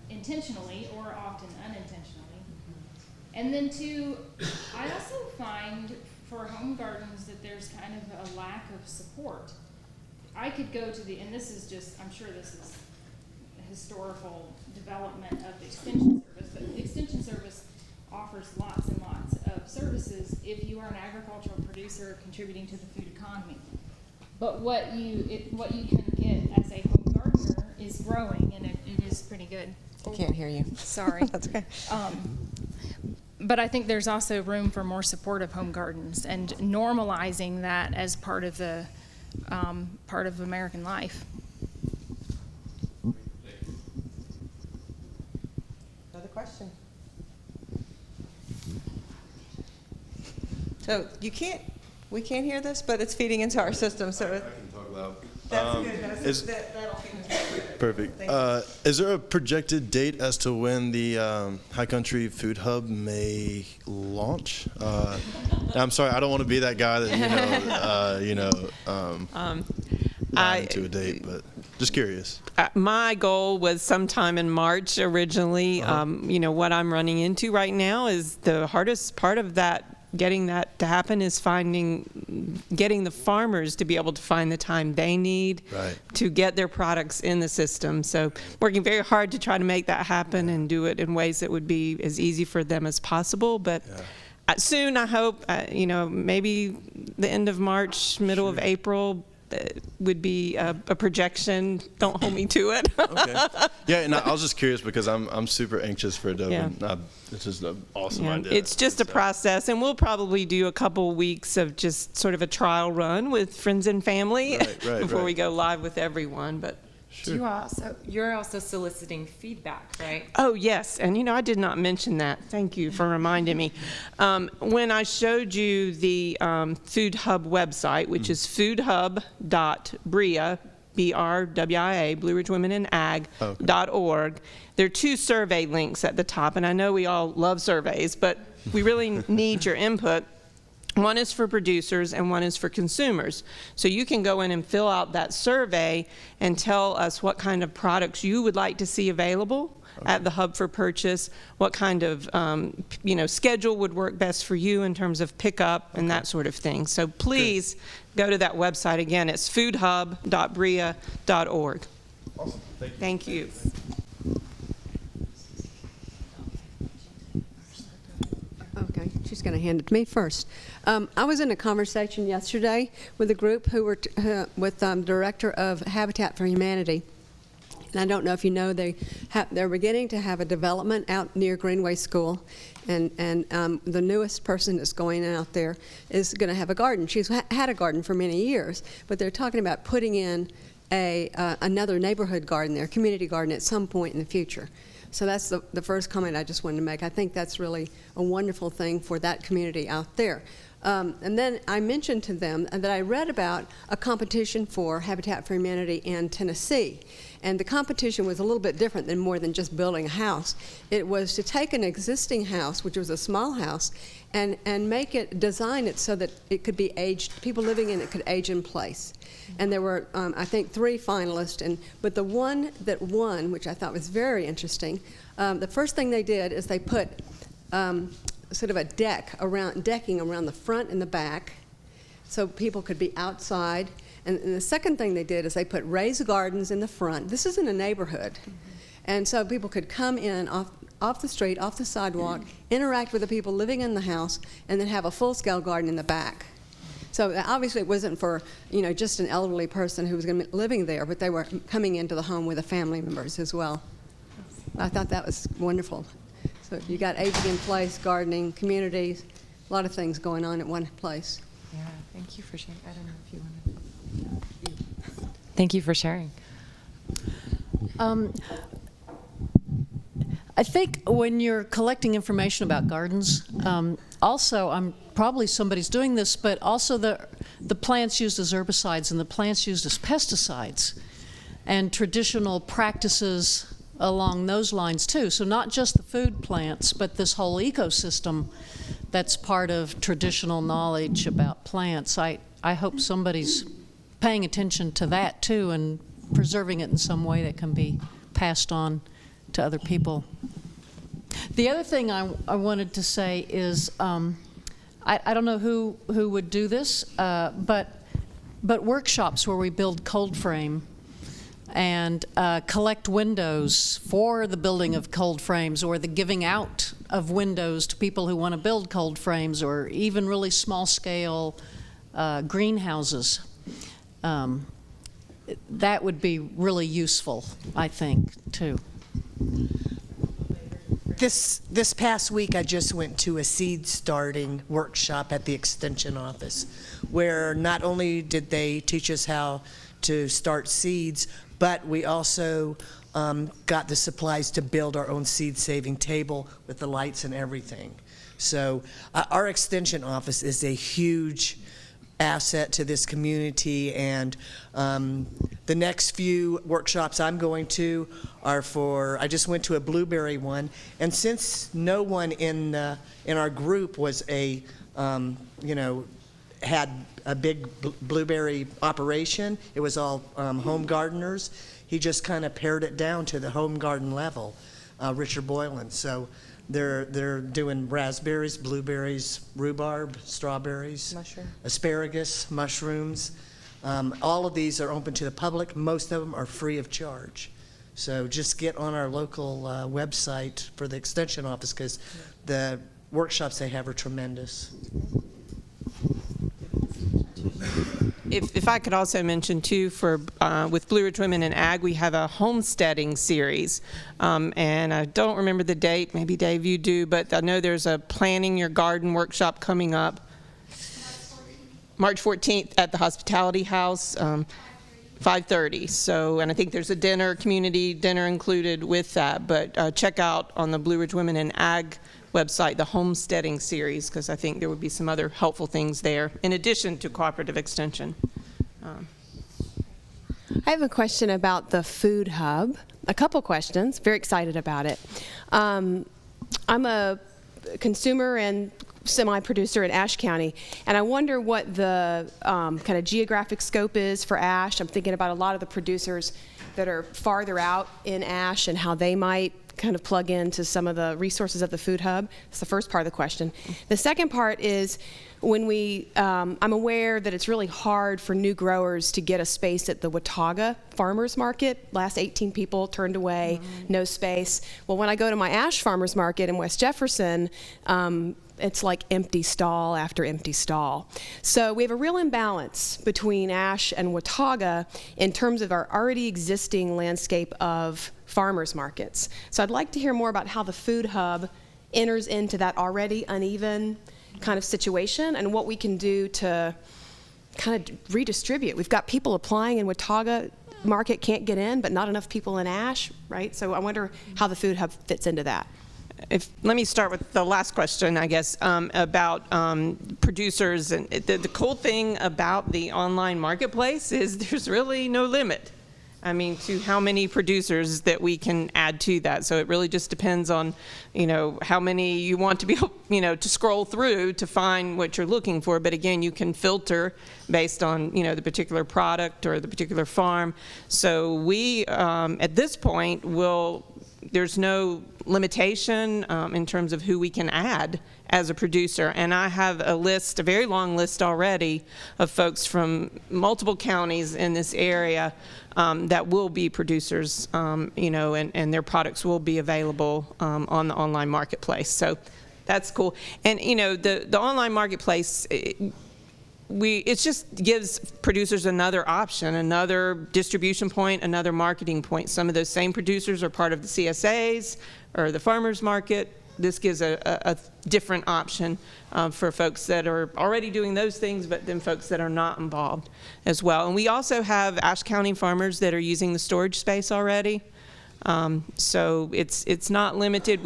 [SPEAKER 8] intentionally or often unintentionally. And then two, I also find for home gardens that there's kind of a lack of support. I could go to and this is just, I'm sure this is a historical development of the Extension Service, but the Extension Service offers lots and lots of services if you are an agricultural producer contributing to the food economy. But what you can get as a home gardener is growing, and it is pretty good.
[SPEAKER 9] I can't hear you.
[SPEAKER 8] Sorry.
[SPEAKER 9] That's okay.
[SPEAKER 8] But I think there's also room for more support of home gardens and normalizing that as part of the part of American life.
[SPEAKER 2] Another question? So we can't hear this, but it's feeding into our system, so.
[SPEAKER 12] I can talk loud.
[SPEAKER 2] That's good. That'll feed into it.
[SPEAKER 12] Perfect.
[SPEAKER 2] Thank you.
[SPEAKER 12] Is there a projected date as to when the High Country Food Hub may launch? I'm sorry, I don't want to be that guy that lying to a date, but just curious.
[SPEAKER 4] My goal was sometime in March originally. What I'm running into right now is the hardest part of that, getting that to happen, is getting the farmers to be able to find the time they need to get their products in the system. So working very hard to try to make that happen and do it in ways that would be as easy for them as possible. But soon, I hope, maybe the end of March, middle of April, would be a projection. Don't hold me to it.
[SPEAKER 12] Okay. Yeah, and I was just curious because I'm super anxious for it. It's just an awesome idea.
[SPEAKER 4] It's just a process, and we'll probably do a couple weeks of just sort of a trial run with friends and family before we go live with everyone. But
[SPEAKER 1] You're also soliciting feedback, right?
[SPEAKER 4] oh yes, and I did not mention that. Thank you for reminding me. When I showed you the Food Hub website, which is foodhub.bria, BRWIA, Blue Ridge Women in Ag.org. There are 2 survey links at the top, and I know we all love surveys, but we really need your input. One is for producers and one is for consumers. So you can go in and fill out that survey and tell us what kind of products you would like to see available at the Hub for purchase, what kind of schedule would work best for you in terms of pickup and that sort of thing. So please go to that website. Again, it's foodhub.bria.org.
[SPEAKER 12] Awesome.
[SPEAKER 4] Thank you.
[SPEAKER 13] Okay, she's going to hand it to me first. I was in a conversation yesterday with a group who were with director of Habitat for Humanity. And I don't know if you know, they're beginning to have a development out near Greenway School, and the newest person that's going out there is going to have a garden. She's had a garden for many years, but they're talking about putting in another neighborhood garden there, community garden, at some point in the future. So that's the first comment I just wanted to make. I think that's really a wonderful thing for that community out there. And then I mentioned to them that I read about a competition for Habitat for Humanity in Tennessee. And the competition was a little bit different than more than just building a house. It was to take an existing house, which was a small house, and design it so that it could be aged, people living in it could age in place. And there were, I think, 3 finalists, but the one that won, which I thought was very interesting, the first thing they did is they put sort of a decking around the front and the back so people could be outside. And the second thing they did is they put raised gardens in the front. This is in a neighborhood. And so people could come in off the street, off the sidewalk, interact with the people living in the house, and then have a full-scale garden in the back. So obviously it wasn't for, just an elderly person who was going to be living there, but they were coming into the home with the family members as well. I thought that was wonderful. So you got aging in place, gardening, communities, a lot of things going on at one place.
[SPEAKER 1] Yeah, thank you for sharing. I don't know if you want to. Thank you for sharing.
[SPEAKER 14] I think when you're collecting information about gardens, also probably somebody's doing this, but also the plants used as herbicides and the plants used as pesticides, and traditional practices along those lines too. So not just the food plants, but this whole ecosystem that's part of traditional knowledge about plants. I hope somebody's paying attention to that too and preserving it in some way that can be passed on to other people. The other thing I wanted to say is, I don't know who would do this, but workshops where we build cold frame and collect windows for the building of cold frames, or the giving out of windows to people who want to build cold frames, or even really small scale greenhouses. That would be really useful, I think, too.
[SPEAKER 6] This past week, I just went to a seed starting workshop at the Extension office, where not only did they teach us how to start seeds, but we also got the supplies to build our own seed-saving table with the lights and everything. So our Extension office is a huge asset to this community, and the next few workshops I'm going to are I just went to a blueberry one, and since no one in our group was had a big blueberry operation, it was all home gardeners, he just kind of pared it down to the home garden level, Richard Boylan. So they're doing raspberries, blueberries, rhubarb, strawberries, asparagus, mushrooms. All of these are open to the public. Most of them are free of charge. So just get on our local website for the Extension office, because the workshops they have are tremendous.
[SPEAKER 4] If I could also mention too, with Blue Ridge Women in Ag, we have a homesteading series, and I don't remember the date. Maybe Dave, you do, but I know there's a planning your garden workshop coming up, March 14th at the Hospitality House, 5:30. So, and I think there's a community dinner included with that. But check out on the Blue Ridge Women in Ag website the homesteading series, because I think there would be some other helpful things there in addition to cooperative extension.
[SPEAKER 15] I have a question about the food hub. A couple questions. Very excited about it. I'm a consumer and semi-producer in Ashe County, and I wonder what the kind of geographic scope is for Ashe. I'm thinking about a lot of the producers that are farther out in Ashe and how they might kind of plug into some of the resources of the food hub. That's the first part of the question. The second part is when I'm aware that it's really hard for new growers to get a space at the Watauga Farmers Market. Last 18 people turned away, no space. Well, when I go to my Ashe Farmers Market in West Jefferson, it's like empty stall after empty stall. So we have a real imbalance between Ashe and Watauga in terms of our already existing landscape of farmers markets. So I'd like to hear more about how the food hub enters into that already uneven kind of situation and what we can do to kind of redistribute. We've got people applying in Watauga market, can't get in, but not enough people in Ashe, right? So I wonder how the food hub fits into that.
[SPEAKER 4] Let me start with the last question, I guess, about producers. And the cool thing about the online marketplace is there's really no limit. I mean, to how many producers that we can add to that. So it really just depends on, how many you want to be, to scroll through to find what you're looking for. But again, you can filter based on, the particular product or the particular farm. So we, at this point, there's no limitation in terms of who we can add as a producer. And I have a very long list already of folks from multiple counties in this area that will be producers, and their products will be available on the online marketplace. So that's cool. And, the online marketplace, it just gives producers another option, another distribution point, another marketing point. Some of those same producers are part of the CSAs or the farmers market. This gives a different option for folks that are already doing those things, but then folks that are not involved as well. And we also have Ashe County farmers that are using the storage space already. So it's not limited.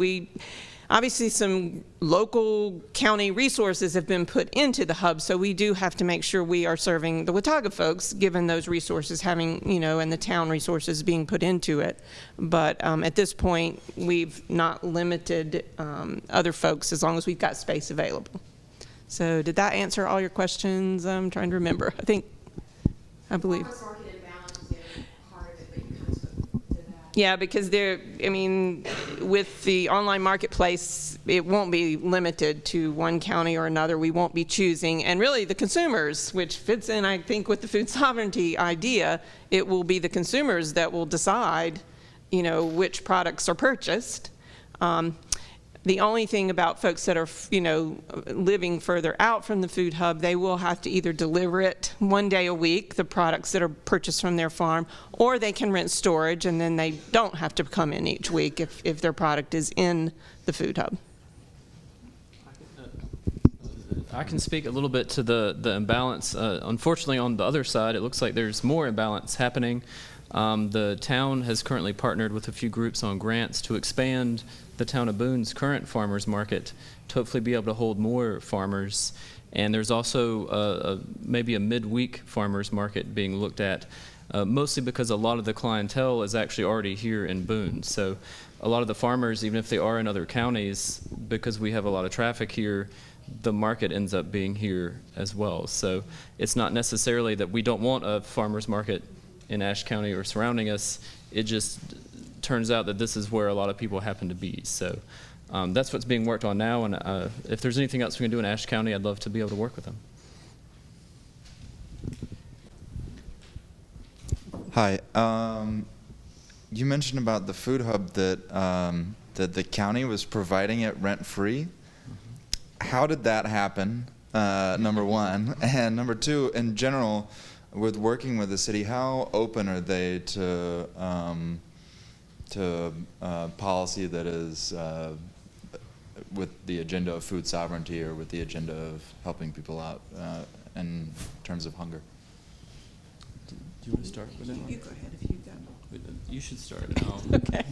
[SPEAKER 4] Obviously, some local county resources have been put into the hub, so we do have to make sure we are serving the Watauga folks, given those resources having, and the town resources being put into it. But at this point, we've not limited other folks as long as we've got space available. So did that answer all your questions? I'm trying to remember. I believe. Yeah, because with the online marketplace, it won't be limited to one county or another. We won't be choosing. And really, the consumers, which fits in, I think, with the food sovereignty idea, it will be the consumers that will decide, which products are purchased. The only thing about folks that are, living further out from the food hub, they will have to either deliver it one day a week, the products that are purchased from their farm, or they can rent storage, and then they don't have to come in each week if their product is in the food hub.
[SPEAKER 10] I can speak a little bit to the imbalance. Unfortunately, on the other side, it looks like there's more imbalance happening. The town has currently partnered with a few groups on grants to expand the town of Boone's current farmers market to hopefully be able to hold more farmers. And there's also maybe a midweek farmers market being looked at, mostly because a lot of the clientele is actually already here in Boone. So a lot of the farmers, even if they are in other counties, because we have a lot of traffic here, the market ends up being here as well. So it's not necessarily that we don't want a farmers market in Ashe County or surrounding us. It just turns out that this is where a lot of people happen to be. So that's what's being worked on now, and if there's anything else we can do in Ashe County, I'd love to be able to work with them.
[SPEAKER 16] Hi. You mentioned about the food hub that that the county was providing it rent-free. How did that happen, number one? And number two, in general, with working with the city, how open are they to policy that is with the agenda of food sovereignty or with the agenda of helping people out in terms of hunger?
[SPEAKER 10] Do you want to start with that?
[SPEAKER 4] You go ahead if you got.
[SPEAKER 10] You should start.
[SPEAKER 4] Okay.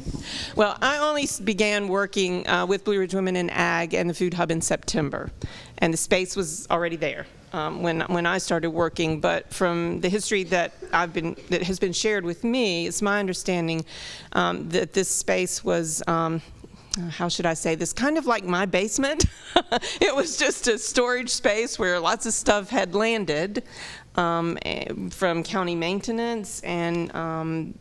[SPEAKER 4] Well, I only began working with Blue Ridge Women in Ag and the Food Hub in September, and the space was already there when I started working. But from the history that has been shared with me, it's my understanding that this space was. How should I say this? Kind of like my basement. It was just a storage space where lots of stuff had landed from county maintenance, and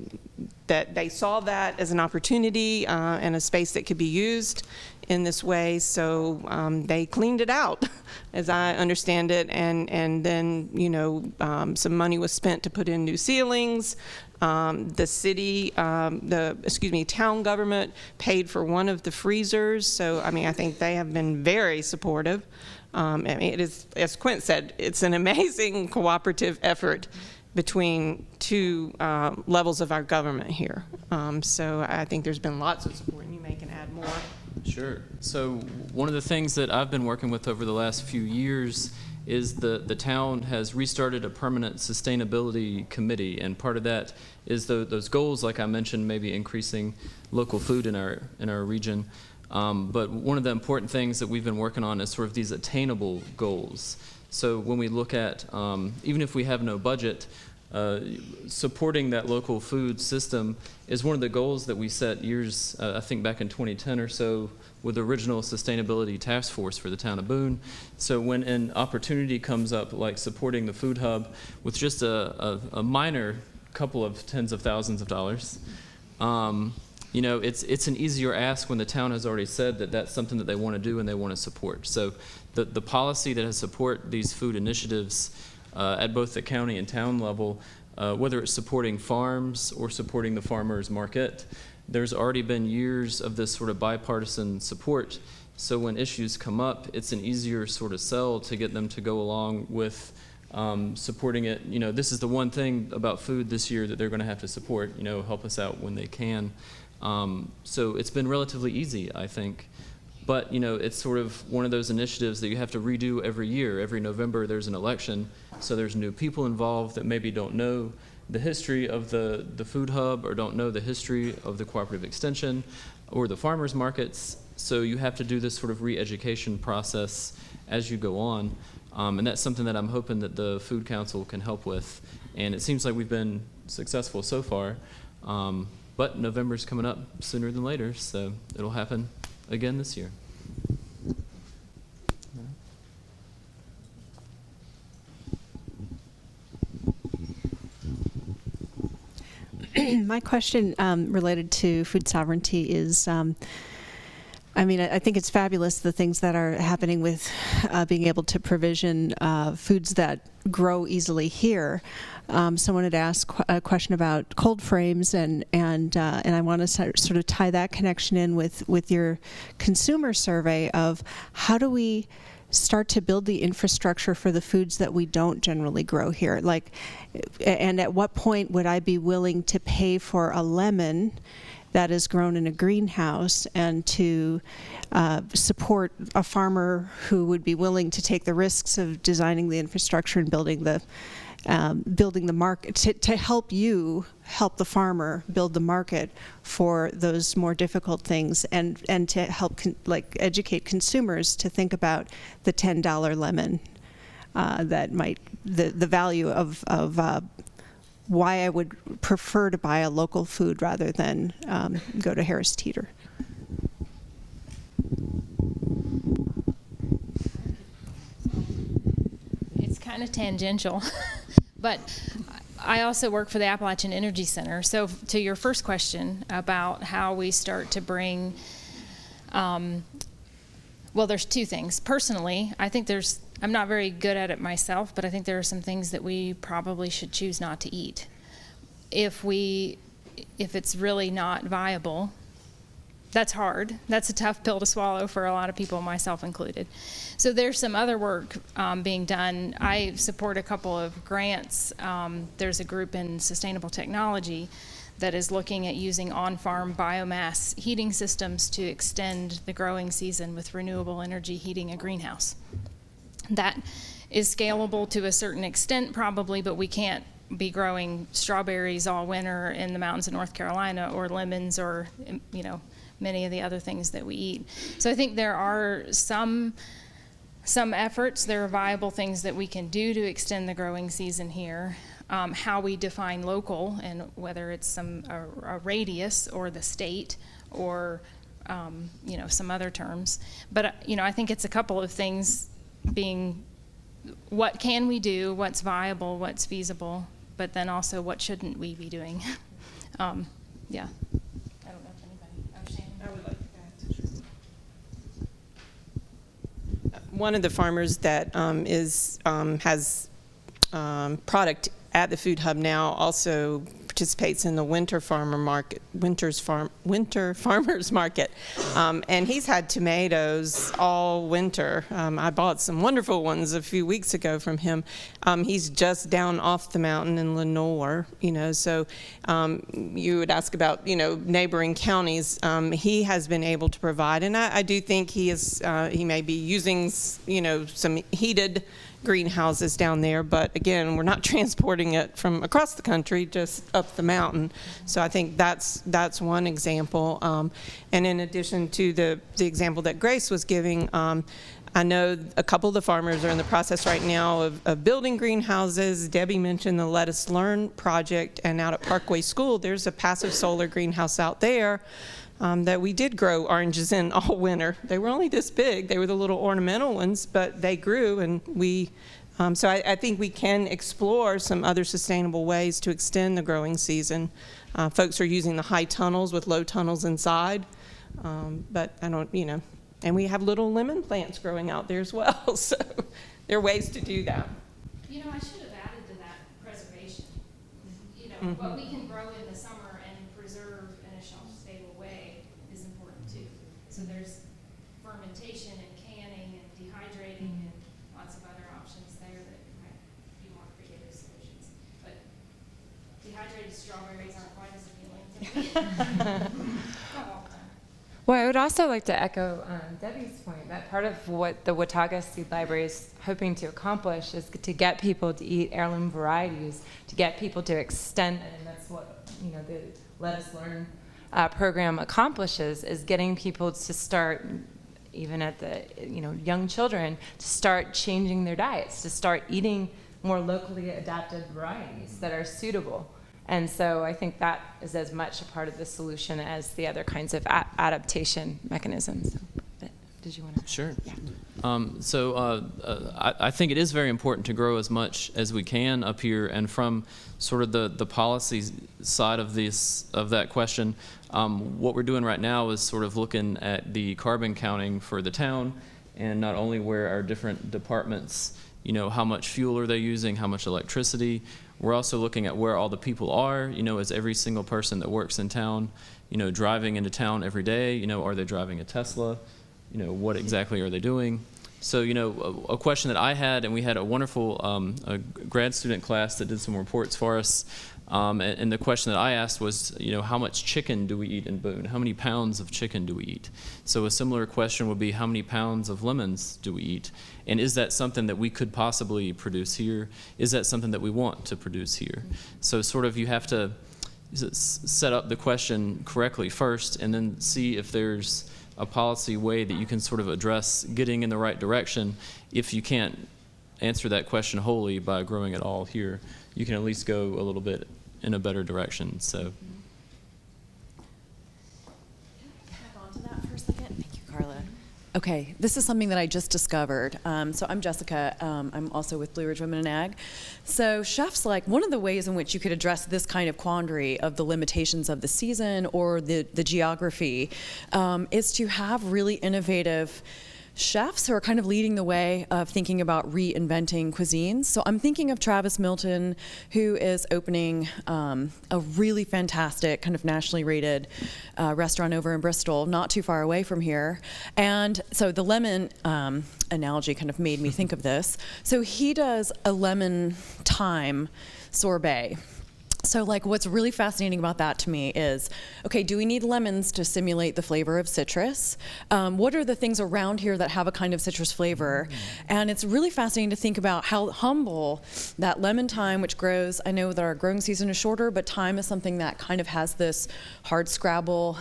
[SPEAKER 4] that they saw that as an opportunity and a space that could be used in this way. So they cleaned it out, as I understand it, and then some money was spent to put in new ceilings. The city, town government paid for one of the freezers. So, I think they have been very supportive. It is, as Quint said, it's an amazing cooperative effort between two levels of our government here. So I think there's been lots of support, and you may can add more.
[SPEAKER 10] Sure. So one of the things that I've been working with over the last few years is the town has restarted a permanent sustainability committee, and part of that is those goals, like I mentioned, maybe increasing local food in our region. But one of the important things that we've been working on is sort of these attainable goals. So when we look at, even if we have no budget, supporting that local food system is one of the goals that we set years, I think back in 2010 or so, with the original sustainability task force for the town of Boone. So when an opportunity comes up, like supporting the food hub with just a minor couple of tens of thousands of dollars, it's an easier ask when the town has already said that that's something that they want to do and they want to support. So the policy that has support these food initiatives at both the county and town level, whether it's supporting farms or supporting the farmers market, there's already been years of this sort of bipartisan support. So when issues come up, it's an easier sort of sell to get them to go along with supporting it. This is the one thing about food this year that they're going to have to support, help us out when they can. So it's been relatively easy, I think. But, it's sort of one of those initiatives that you have to redo every year. Every November there's an election, so there's new people involved that maybe don't know the history of the food hub or don't know the history of the cooperative extension or the farmers markets. So you have to do this sort of re-education process as you go on. And that's something that I'm hoping that the Food Council can help with. And it seems like we've been successful so far. But November's coming up sooner than later, so it'll happen again this year.
[SPEAKER 17] My question related to food sovereignty is, I mean, I think it's fabulous, the things that are happening with being able to provision foods that grow easily here. Someone had asked a question about cold frames, and I want to sort of tie that connection in with your consumer survey of how do we start to build the infrastructure for the foods that we don't generally grow here. Like, and at what point would I be willing to pay for a lemon that is grown in a greenhouse and to support a farmer who would be willing to take the risks of designing the infrastructure and building the market to help the farmer build the market for those more difficult things, and to help educate consumers to think about the $10 lemon that might the value of why I would prefer to buy a local food rather than go to Harris Teeter.
[SPEAKER 8] It's kind of tangential, but I also work for the Appalachian Energy Center. So to your first question about how we start to bring, well, there's two things. Personally, I think I'm not very good at it myself, but I think there are some things that we probably should choose not to eat. If it's really not viable, that's hard. That's a tough pill to swallow for a lot of people, myself included. So there's some other work being done. I support a couple of grants. There's a group in sustainable technology that is looking at using on-farm biomass heating systems to extend the growing season with renewable energy heating a greenhouse. That is scalable to a certain extent probably, but we can't be growing strawberries all winter in the mountains of North Carolina, or lemons, or many of the other things that we eat. So I think there are some efforts, there are viable things that we can do to extend the growing season here. How we define local, and whether it's a radius or the state or some other terms. But I think it's a couple of things being what can we do, what's viable, what's feasible, but then also what shouldn't we be doing. Yeah. I don't know if anybody.
[SPEAKER 4] I would like to add. One of the farmers that has product at the Food Hub now also participates in the winter farmers market, and he's had tomatoes all winter. I bought some wonderful ones a few weeks ago from him. He's just down off the mountain in Lenoir, so you would ask about neighboring counties. He has been able to provide, and I do think he may be using some heated greenhouses down there, but again, we're not transporting it from across the country, just up the mountain. So I think that's one example. And in addition to the example that Grace was giving, I know a couple of the farmers are in the process right now of building greenhouses. Debbie mentioned the Let Us Learn project, and out at Parkway School, there's a passive solar greenhouse out there that we did grow oranges in all winter. They were only this big. They were the little ornamental ones, but they grew, and so I think we can explore some other sustainable ways to extend the growing season. Folks are using the high tunnels with low tunnels inside, but I don't, and we have little lemon plants growing out there as well, so there are ways to do that.
[SPEAKER 8] I should have added to that preservation. What we can grow in the summer and preserve in a shelf-stable way is important too. So there's fermentation and canning and dehydrating and lots of other options there that might be more creative solutions. But dehydrated strawberries aren't quite as appealing to me.
[SPEAKER 18] Well, I would also like to echo Debbie's point that part of what the Watauga Seed Library is hoping to accomplish is to get people to eat heirloom varieties, to get people to extend, and that's what the Let Us Learn program accomplishes, is getting people to start, even at the young children, to start changing their diets, to start eating more locally adapted varieties that are suitable. And so I think that is as much a part of the solution as the other kinds of adaptation mechanisms. But did you want to?
[SPEAKER 10] Sure.
[SPEAKER 18] Yeah.
[SPEAKER 10] I think it is very important to grow as much as we can up here, and from sort of the policy side of that question, what we're doing right now is sort of looking at the carbon counting for the town, and not only where our different departments, how much fuel are they using, how much electricity. We're also looking at where all the people are, is every single person that works in town, driving into town every day, are they driving a Tesla? What exactly are they doing? So, a question that I had, and we had a wonderful a grad student class that did some reports for us, and the question that I asked was, how much chicken do we eat in Boone? How many pounds of chicken do we eat? So a similar question would be, how many pounds of lemons do we eat? And is that something that we could possibly produce here? Is that something that we want to produce here? So sort of you have to set up the question correctly first, and then see if there's a policy way that you can sort of address getting in the right direction. If you can't answer that question wholly by growing it all here, you can at least go a little bit in a better direction. So.
[SPEAKER 19] On to that for a second. Thank you, Carla. Okay, this is something that I just discovered. So I'm Jessica. I'm also with Blue Ridge Women in Ag. So chefs, one of the ways in which you could address this kind of quandary of the limitations of the season or the geography is to have really innovative chefs who are kind of leading the way of thinking about reinventing cuisines. So I'm thinking of Travis Milton, who is opening a really fantastic, kind of nationally rated restaurant over in Bristol, not too far away from here. And so the lemon analogy kind of made me think of this. So he does a lemon thyme sorbet. So what's really fascinating about that to me is, okay, do we need lemons to simulate the flavor of citrus? What are the things around here that have a kind of citrus flavor? And it's really fascinating to think about how humble that lemon thyme, which grows, I know that our growing season is shorter, but thyme is something that kind of has this hard scrabble,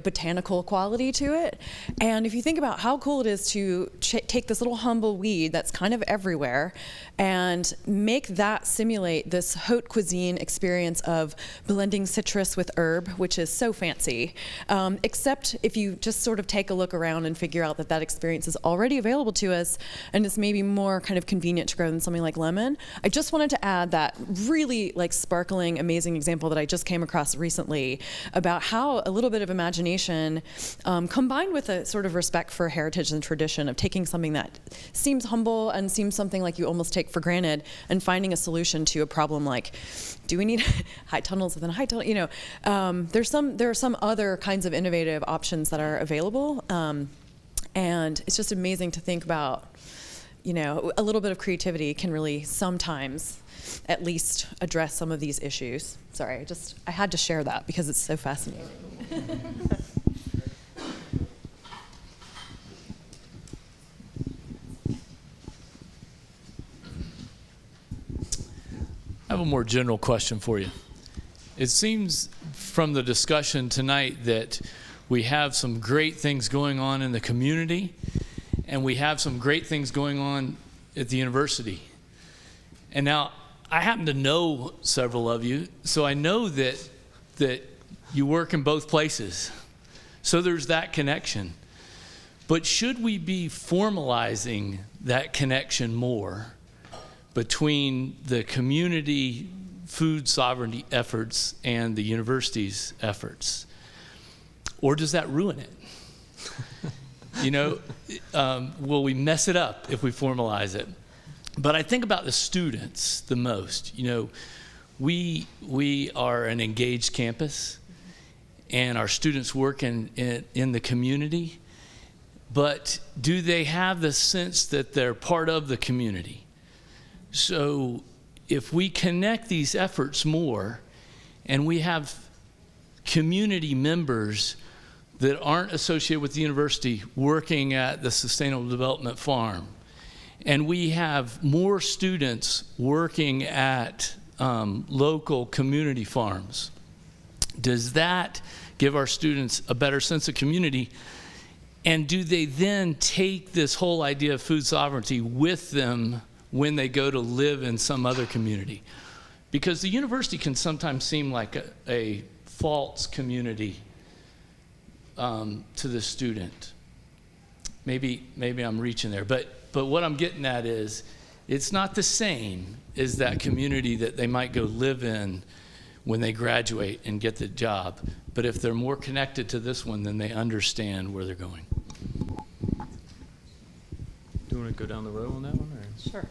[SPEAKER 19] botanical quality to it. And if you think about how cool it is to take this little humble weed that's kind of everywhere and make that simulate this haute cuisine experience of blending citrus with herb, which is so fancy. Except if you just sort of take a look around and figure out that experience is already available to us and it's maybe more kind of convenient to grow than something like lemon. I just wanted to add that really sparkling, amazing example that I just came across recently about how a little bit of imagination combined with a sort of respect for heritage and tradition of taking something that seems humble and seems something like you almost take for granted and finding a solution to a problem like, do we need high tunnels within a high tunnel? There are some other kinds of innovative options that are available, and it's just amazing to think about. A little bit of creativity can really sometimes at least address some of these issues. Sorry, I had to share that because it's so fascinating.
[SPEAKER 20] I have a more general question for you. It seems from the discussion tonight that we have some great things going on in the community, and we have some great things going on at the university. And now, I happen to know several of you, so I know that you work in both places. So there's that connection. But should we be formalizing that connection more between the community food sovereignty efforts and the university's efforts? Or does that ruin it? Will we mess it up if we formalize it? But I think about the students the most. We are an engaged campus, and our students work in the community, but do they have the sense that they're part of the community? So if we connect these efforts more, and we have community members that aren't associated with the university working at the Sustainable Development Farm, and we have more students working at local community farms, does that give our students a better sense of community? And do they then take this whole idea of food sovereignty with them when they go to live in some other community? Because the university can sometimes seem like a false community to the student. maybe I'm reaching there, but what I'm getting at is it's not the same as that community that they might go live in when they graduate and get the job. But if they're more connected to this one, then they understand where they're going.
[SPEAKER 10] Do you want to go down the row on that one? Or?
[SPEAKER 4] Sure.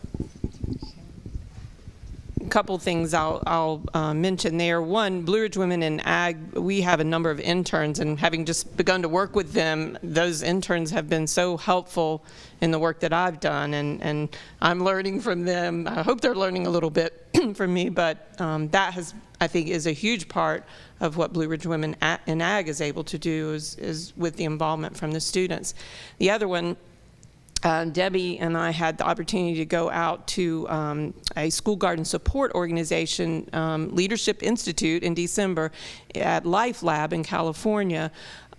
[SPEAKER 4] A couple things I'll mention there. One, Blue Ridge Women in Ag, we have a number of interns, and having just begun to work with them, those interns have been so helpful in the work that I've done, and I'm learning from them. I hope they're learning a little bit from me, but that has, I think, is a huge part of what Blue Ridge Women in Ag is able to do is with the involvement from the students. The other one, Debbie and I had the opportunity to go out to a school garden support organization, Leadership Institute, in December at Life Lab in California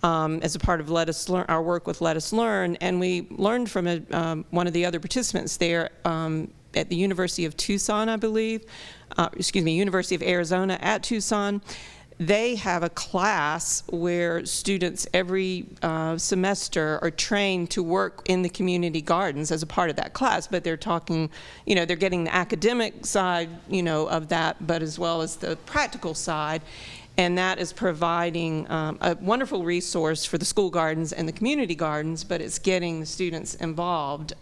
[SPEAKER 4] as a part of our work with Let Us Learn. And we learned from one of the other participants there at the University of Tucson, I believe, University of Arizona at Tucson. They have a class where students every semester are trained to work in the community gardens as a part of that class, but they're talking, they're getting the academic side, of that, but as well as the practical side. And that is providing a wonderful resource for the school gardens and the community gardens, but it's getting the students involved,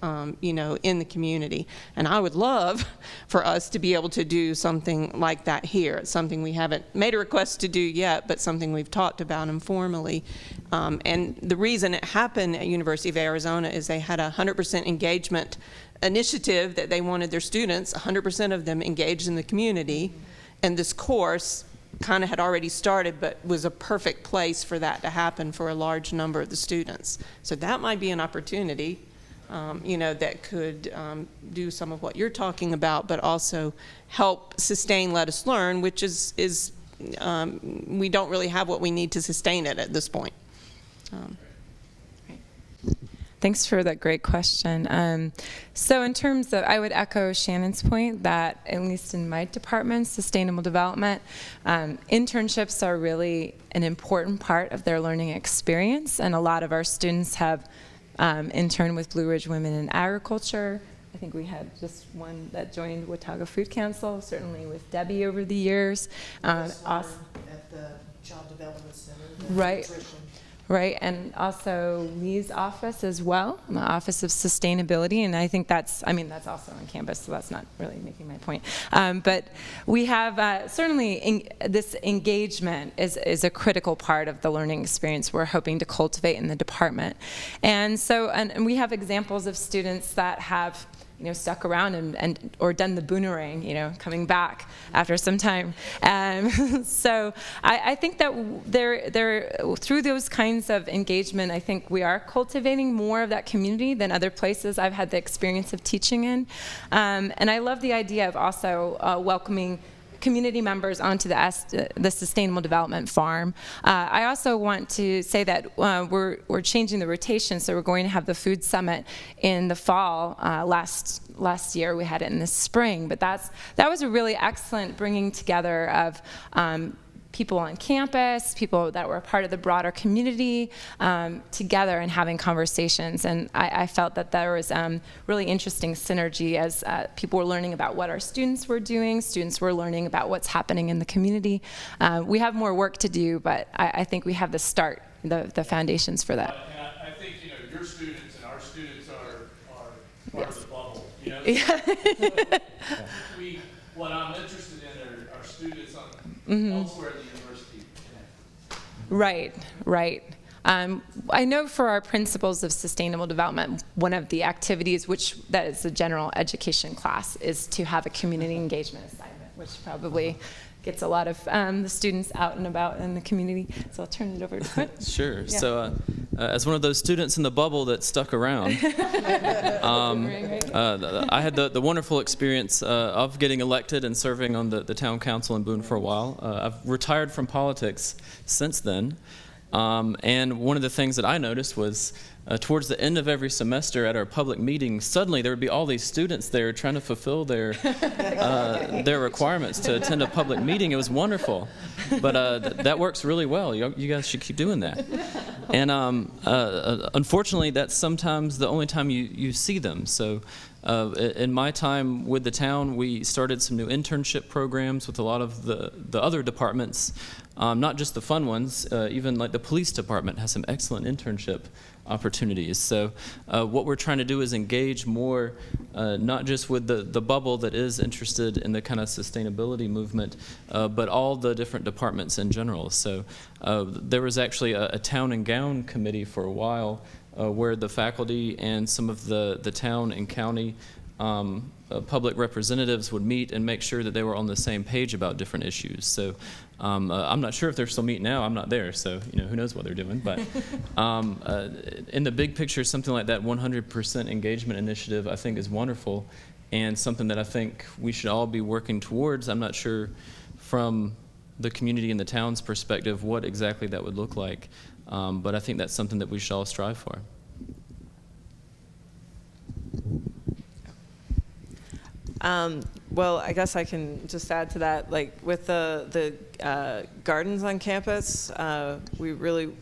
[SPEAKER 4] in the community. And I would love for us to be able to do something like that here. It's something we haven't made a request to do yet, but something we've talked about informally. And the reason it happened at University of Arizona is they had a 100% engagement initiative that they wanted their students, 100% of them engaged in the community. And this course kind of had already started, but was a perfect place for that to happen for a large number of the students. So that might be an opportunity, that could do some of what you're talking about, but also help sustain Let Us Learn, which is we don't really have what we need to sustain it at this point.
[SPEAKER 18] Thanks for that great question. So in terms of, I would echo Shannon's point that at least in my department, sustainable development, internships are really an important part of their learning experience, and a lot of our students have interned with Blue Ridge Women in Agriculture. I think we had just one that joined Watauga Food Council, certainly with Debbie over the years.
[SPEAKER 6] At the Child Development Center.
[SPEAKER 18] Right.
[SPEAKER 6] Nutrition.
[SPEAKER 18] Right, and also Lee's office as well, the Office of Sustainability, and I think that's also on campus, so that's not really making my point. But we have certainly this engagement is a critical part of the learning experience we're hoping to cultivate in the department. And so, and we have examples of students that have stuck around or done the boomerang, coming back after some time. So I think that through those kinds of engagement, I think we are cultivating more of that community than other places I've had the experience of teaching in. And I love the idea of also welcoming community members onto the Sustainable Development Farm. I also want to say that we're changing the rotation, so we're going to have the Food Summit in the fall. Last year we had it in the spring, but that was a really excellent bringing together of people on campus, people that were a part of the broader community, together and having conversations. And I felt that there was really interesting synergy as people were learning about what our students were doing, students were learning about what's happening in the community. We have more work to do, but I think we have the start, the foundations for that.
[SPEAKER 20] And I think, your students and our students are part of the bubble,
[SPEAKER 18] Yeah.
[SPEAKER 20] What I'm interested in are students on elsewhere at the university.
[SPEAKER 18] Right. I know for our principles of sustainable development, one of the activities, that is the general education class, is to have a community engagement assignment, which probably gets a lot of the students out and about in the community. So I'll turn it over to Quint.
[SPEAKER 10] Sure.
[SPEAKER 18] Yeah.
[SPEAKER 10] So as one of those students in the bubble that stuck around, I had the wonderful experience of getting elected and serving on the town council in Boone for a while. I've retired from politics since then. And one of the things that I noticed was towards the end of every semester at our public meetings, suddenly there would be all these students there trying to fulfill their requirements to attend a public meeting. It was wonderful. But that works really well. You guys should keep doing that. And unfortunately, that's sometimes the only time you see them. So in my time with the town, we started some new internship programs with a lot of the other departments, not just the fun ones. Even like the police department has some excellent internship opportunities. So what we're trying to do is engage more, not just with the bubble that is interested in the kind of sustainability movement, but all the different departments in general. So there was actually a town and gown committee for a while where the faculty and some of the town and county public representatives would meet and make sure that they were on the same page about different issues. So I'm not sure if they're still meeting now. I'm not there, so who knows what they're doing. But in the big picture, something like that 100% engagement initiative, I think, is wonderful, and something that I think we should all be working towards. I'm not sure from the community and the town's perspective what exactly that would look like, but I think that's something that we should all strive for.
[SPEAKER 21] Well, I guess I can just add to that, like with the gardens on campus, we really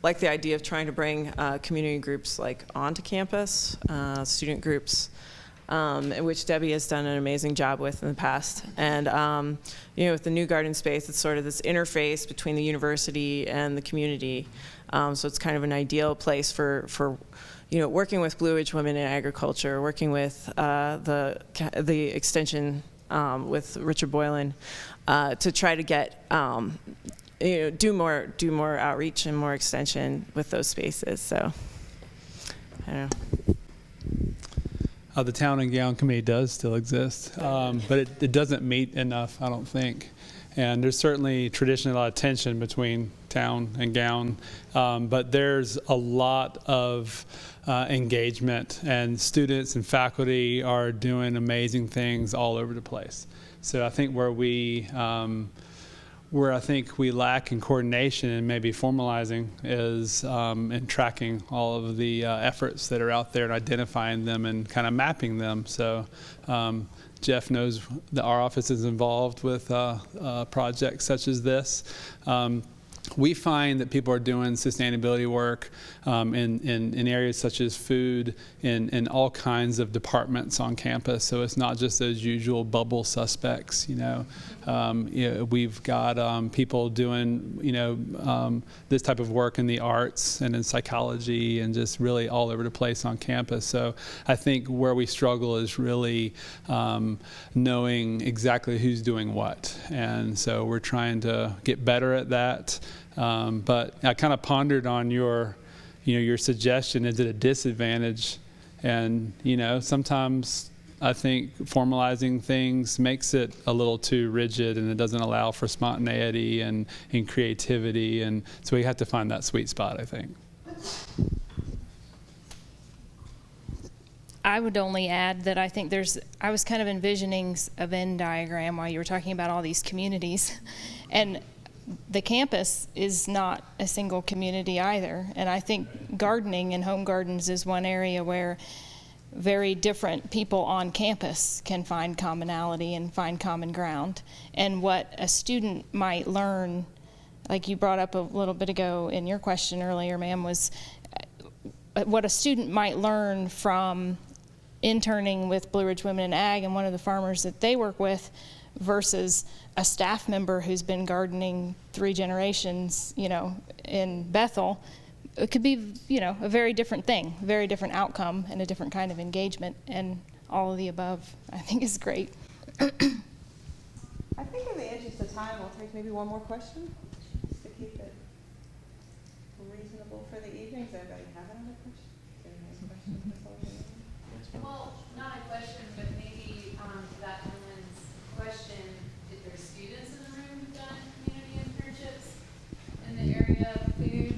[SPEAKER 21] like the idea of trying to bring community groups like onto campus, student groups, which Debbie has done an amazing job with in the past. And with the new garden space, it's sort of this interface between the university and the community. So it's kind of an ideal place for working with Blue Ridge Women in Agriculture, working with the extension with Richard Boylan to try to get do more outreach and more extension with those spaces. So I don't know.
[SPEAKER 7] The Town and Gown Committee does still exist, but it doesn't meet enough, I don't think. And there's certainly traditionally a lot of tension between town and gown, but there's a lot of engagement, and students and faculty are doing amazing things all over the place. So I think where I think we lack in coordination and maybe formalizing is in tracking all of the efforts that are out there and identifying them and kind of mapping them. So Jeff knows that our office is involved with projects such as this. We find that people are doing sustainability work in areas such as food in all kinds of departments on campus. So it's not just those usual bubble suspects. We've got people doing this type of work in the arts and in psychology and just really all over the place on campus. So I think where we struggle is really knowing exactly who's doing what, and so we're trying to get better at that. But I kind of pondered on your suggestion. Is it a disadvantage? And sometimes I think formalizing things makes it a little too rigid, and it doesn't allow for spontaneity and creativity. And so we have to find that sweet spot, I think.
[SPEAKER 8] I would only add that I think I was kind of envisioning a Venn diagram while you were talking about all these communities. And the campus is not a single community either. And I think gardening and home gardens is one area where very different people on campus can find commonality and find common ground. And what a student might learn, like you brought up a little bit ago in your question earlier, ma'am, was what a student might learn from interning with Blue Ridge Women in Ag and one of the farmers that they work with versus a staff member who's been gardening 3 generations, in Bethel. It could be, a very different thing, very different outcome and a different kind of engagement, and all of the above, I think, is great.
[SPEAKER 2] I think in the interest of time, we'll take maybe one more question, just to keep it reasonable for the evening. Does anybody have another question?
[SPEAKER 22] Well, not a question, but maybe that gentleman's question, if there's students in the room who've done community internships in the area of food.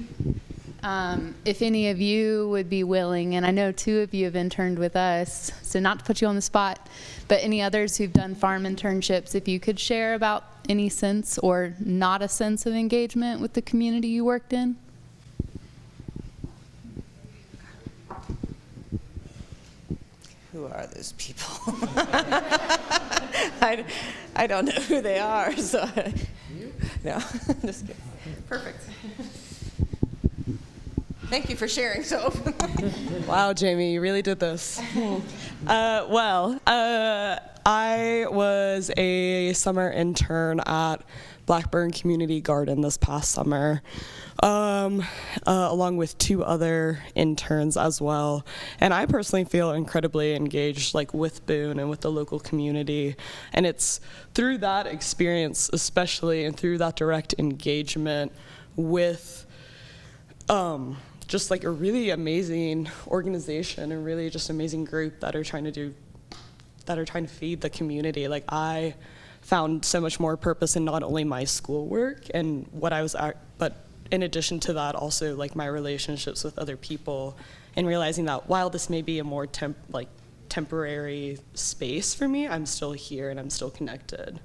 [SPEAKER 23] If any of you would be willing, and I know 2 of you have interned with us, so not to put you on the spot, but any others who've done farm internships, if you could share about any sense or not a sense of engagement with the community you worked in.
[SPEAKER 9] Who are those people? I don't know who they are, so no, just kidding.
[SPEAKER 2] Perfect. Thank you for sharing so openly.
[SPEAKER 3] Wow, Jamie, you really did this. I was a summer intern at Blackburn Community Garden this past summer, along with 2 other interns as well. And I personally feel incredibly engaged, like, with Boone and with the local community. And it's through that experience, especially, and through that direct engagement with just like a really amazing organization and really just amazing group that are trying to feed the community. Like, I found so much more purpose in not only my schoolwork and what I was at, but in addition to that, also like my relationships with other people, and realizing that while this may be a more temporary space for me, I'm still here and I'm still connected.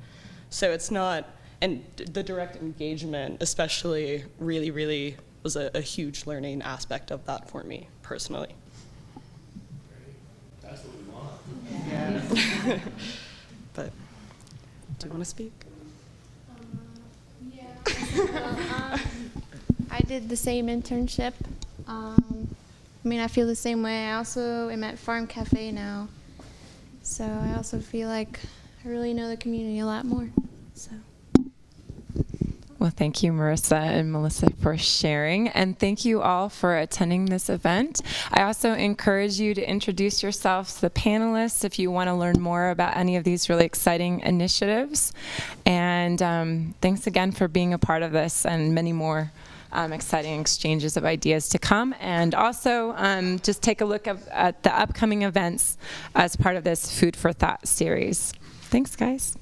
[SPEAKER 3] So it's not, and the direct engagement especially really was a huge learning aspect of that for me personally.
[SPEAKER 20] That's what we want.
[SPEAKER 3] Yeah. But do you want to speak?
[SPEAKER 5] I did the same internship. I mean, I feel the same way. I also am at Farm Cafe now. So I also feel like I really know the community a lot more. So.
[SPEAKER 18] Well, thank you, Marissa and Melissa, for sharing, and thank you all for attending this event. I also encourage you to introduce yourselves to the panelists if you want to learn more about any of these really exciting initiatives. And thanks again for being a part of this, and many more exciting exchanges of ideas to come. And also, just take a look at the upcoming events as part of this Food for Thought series. Thanks, guys.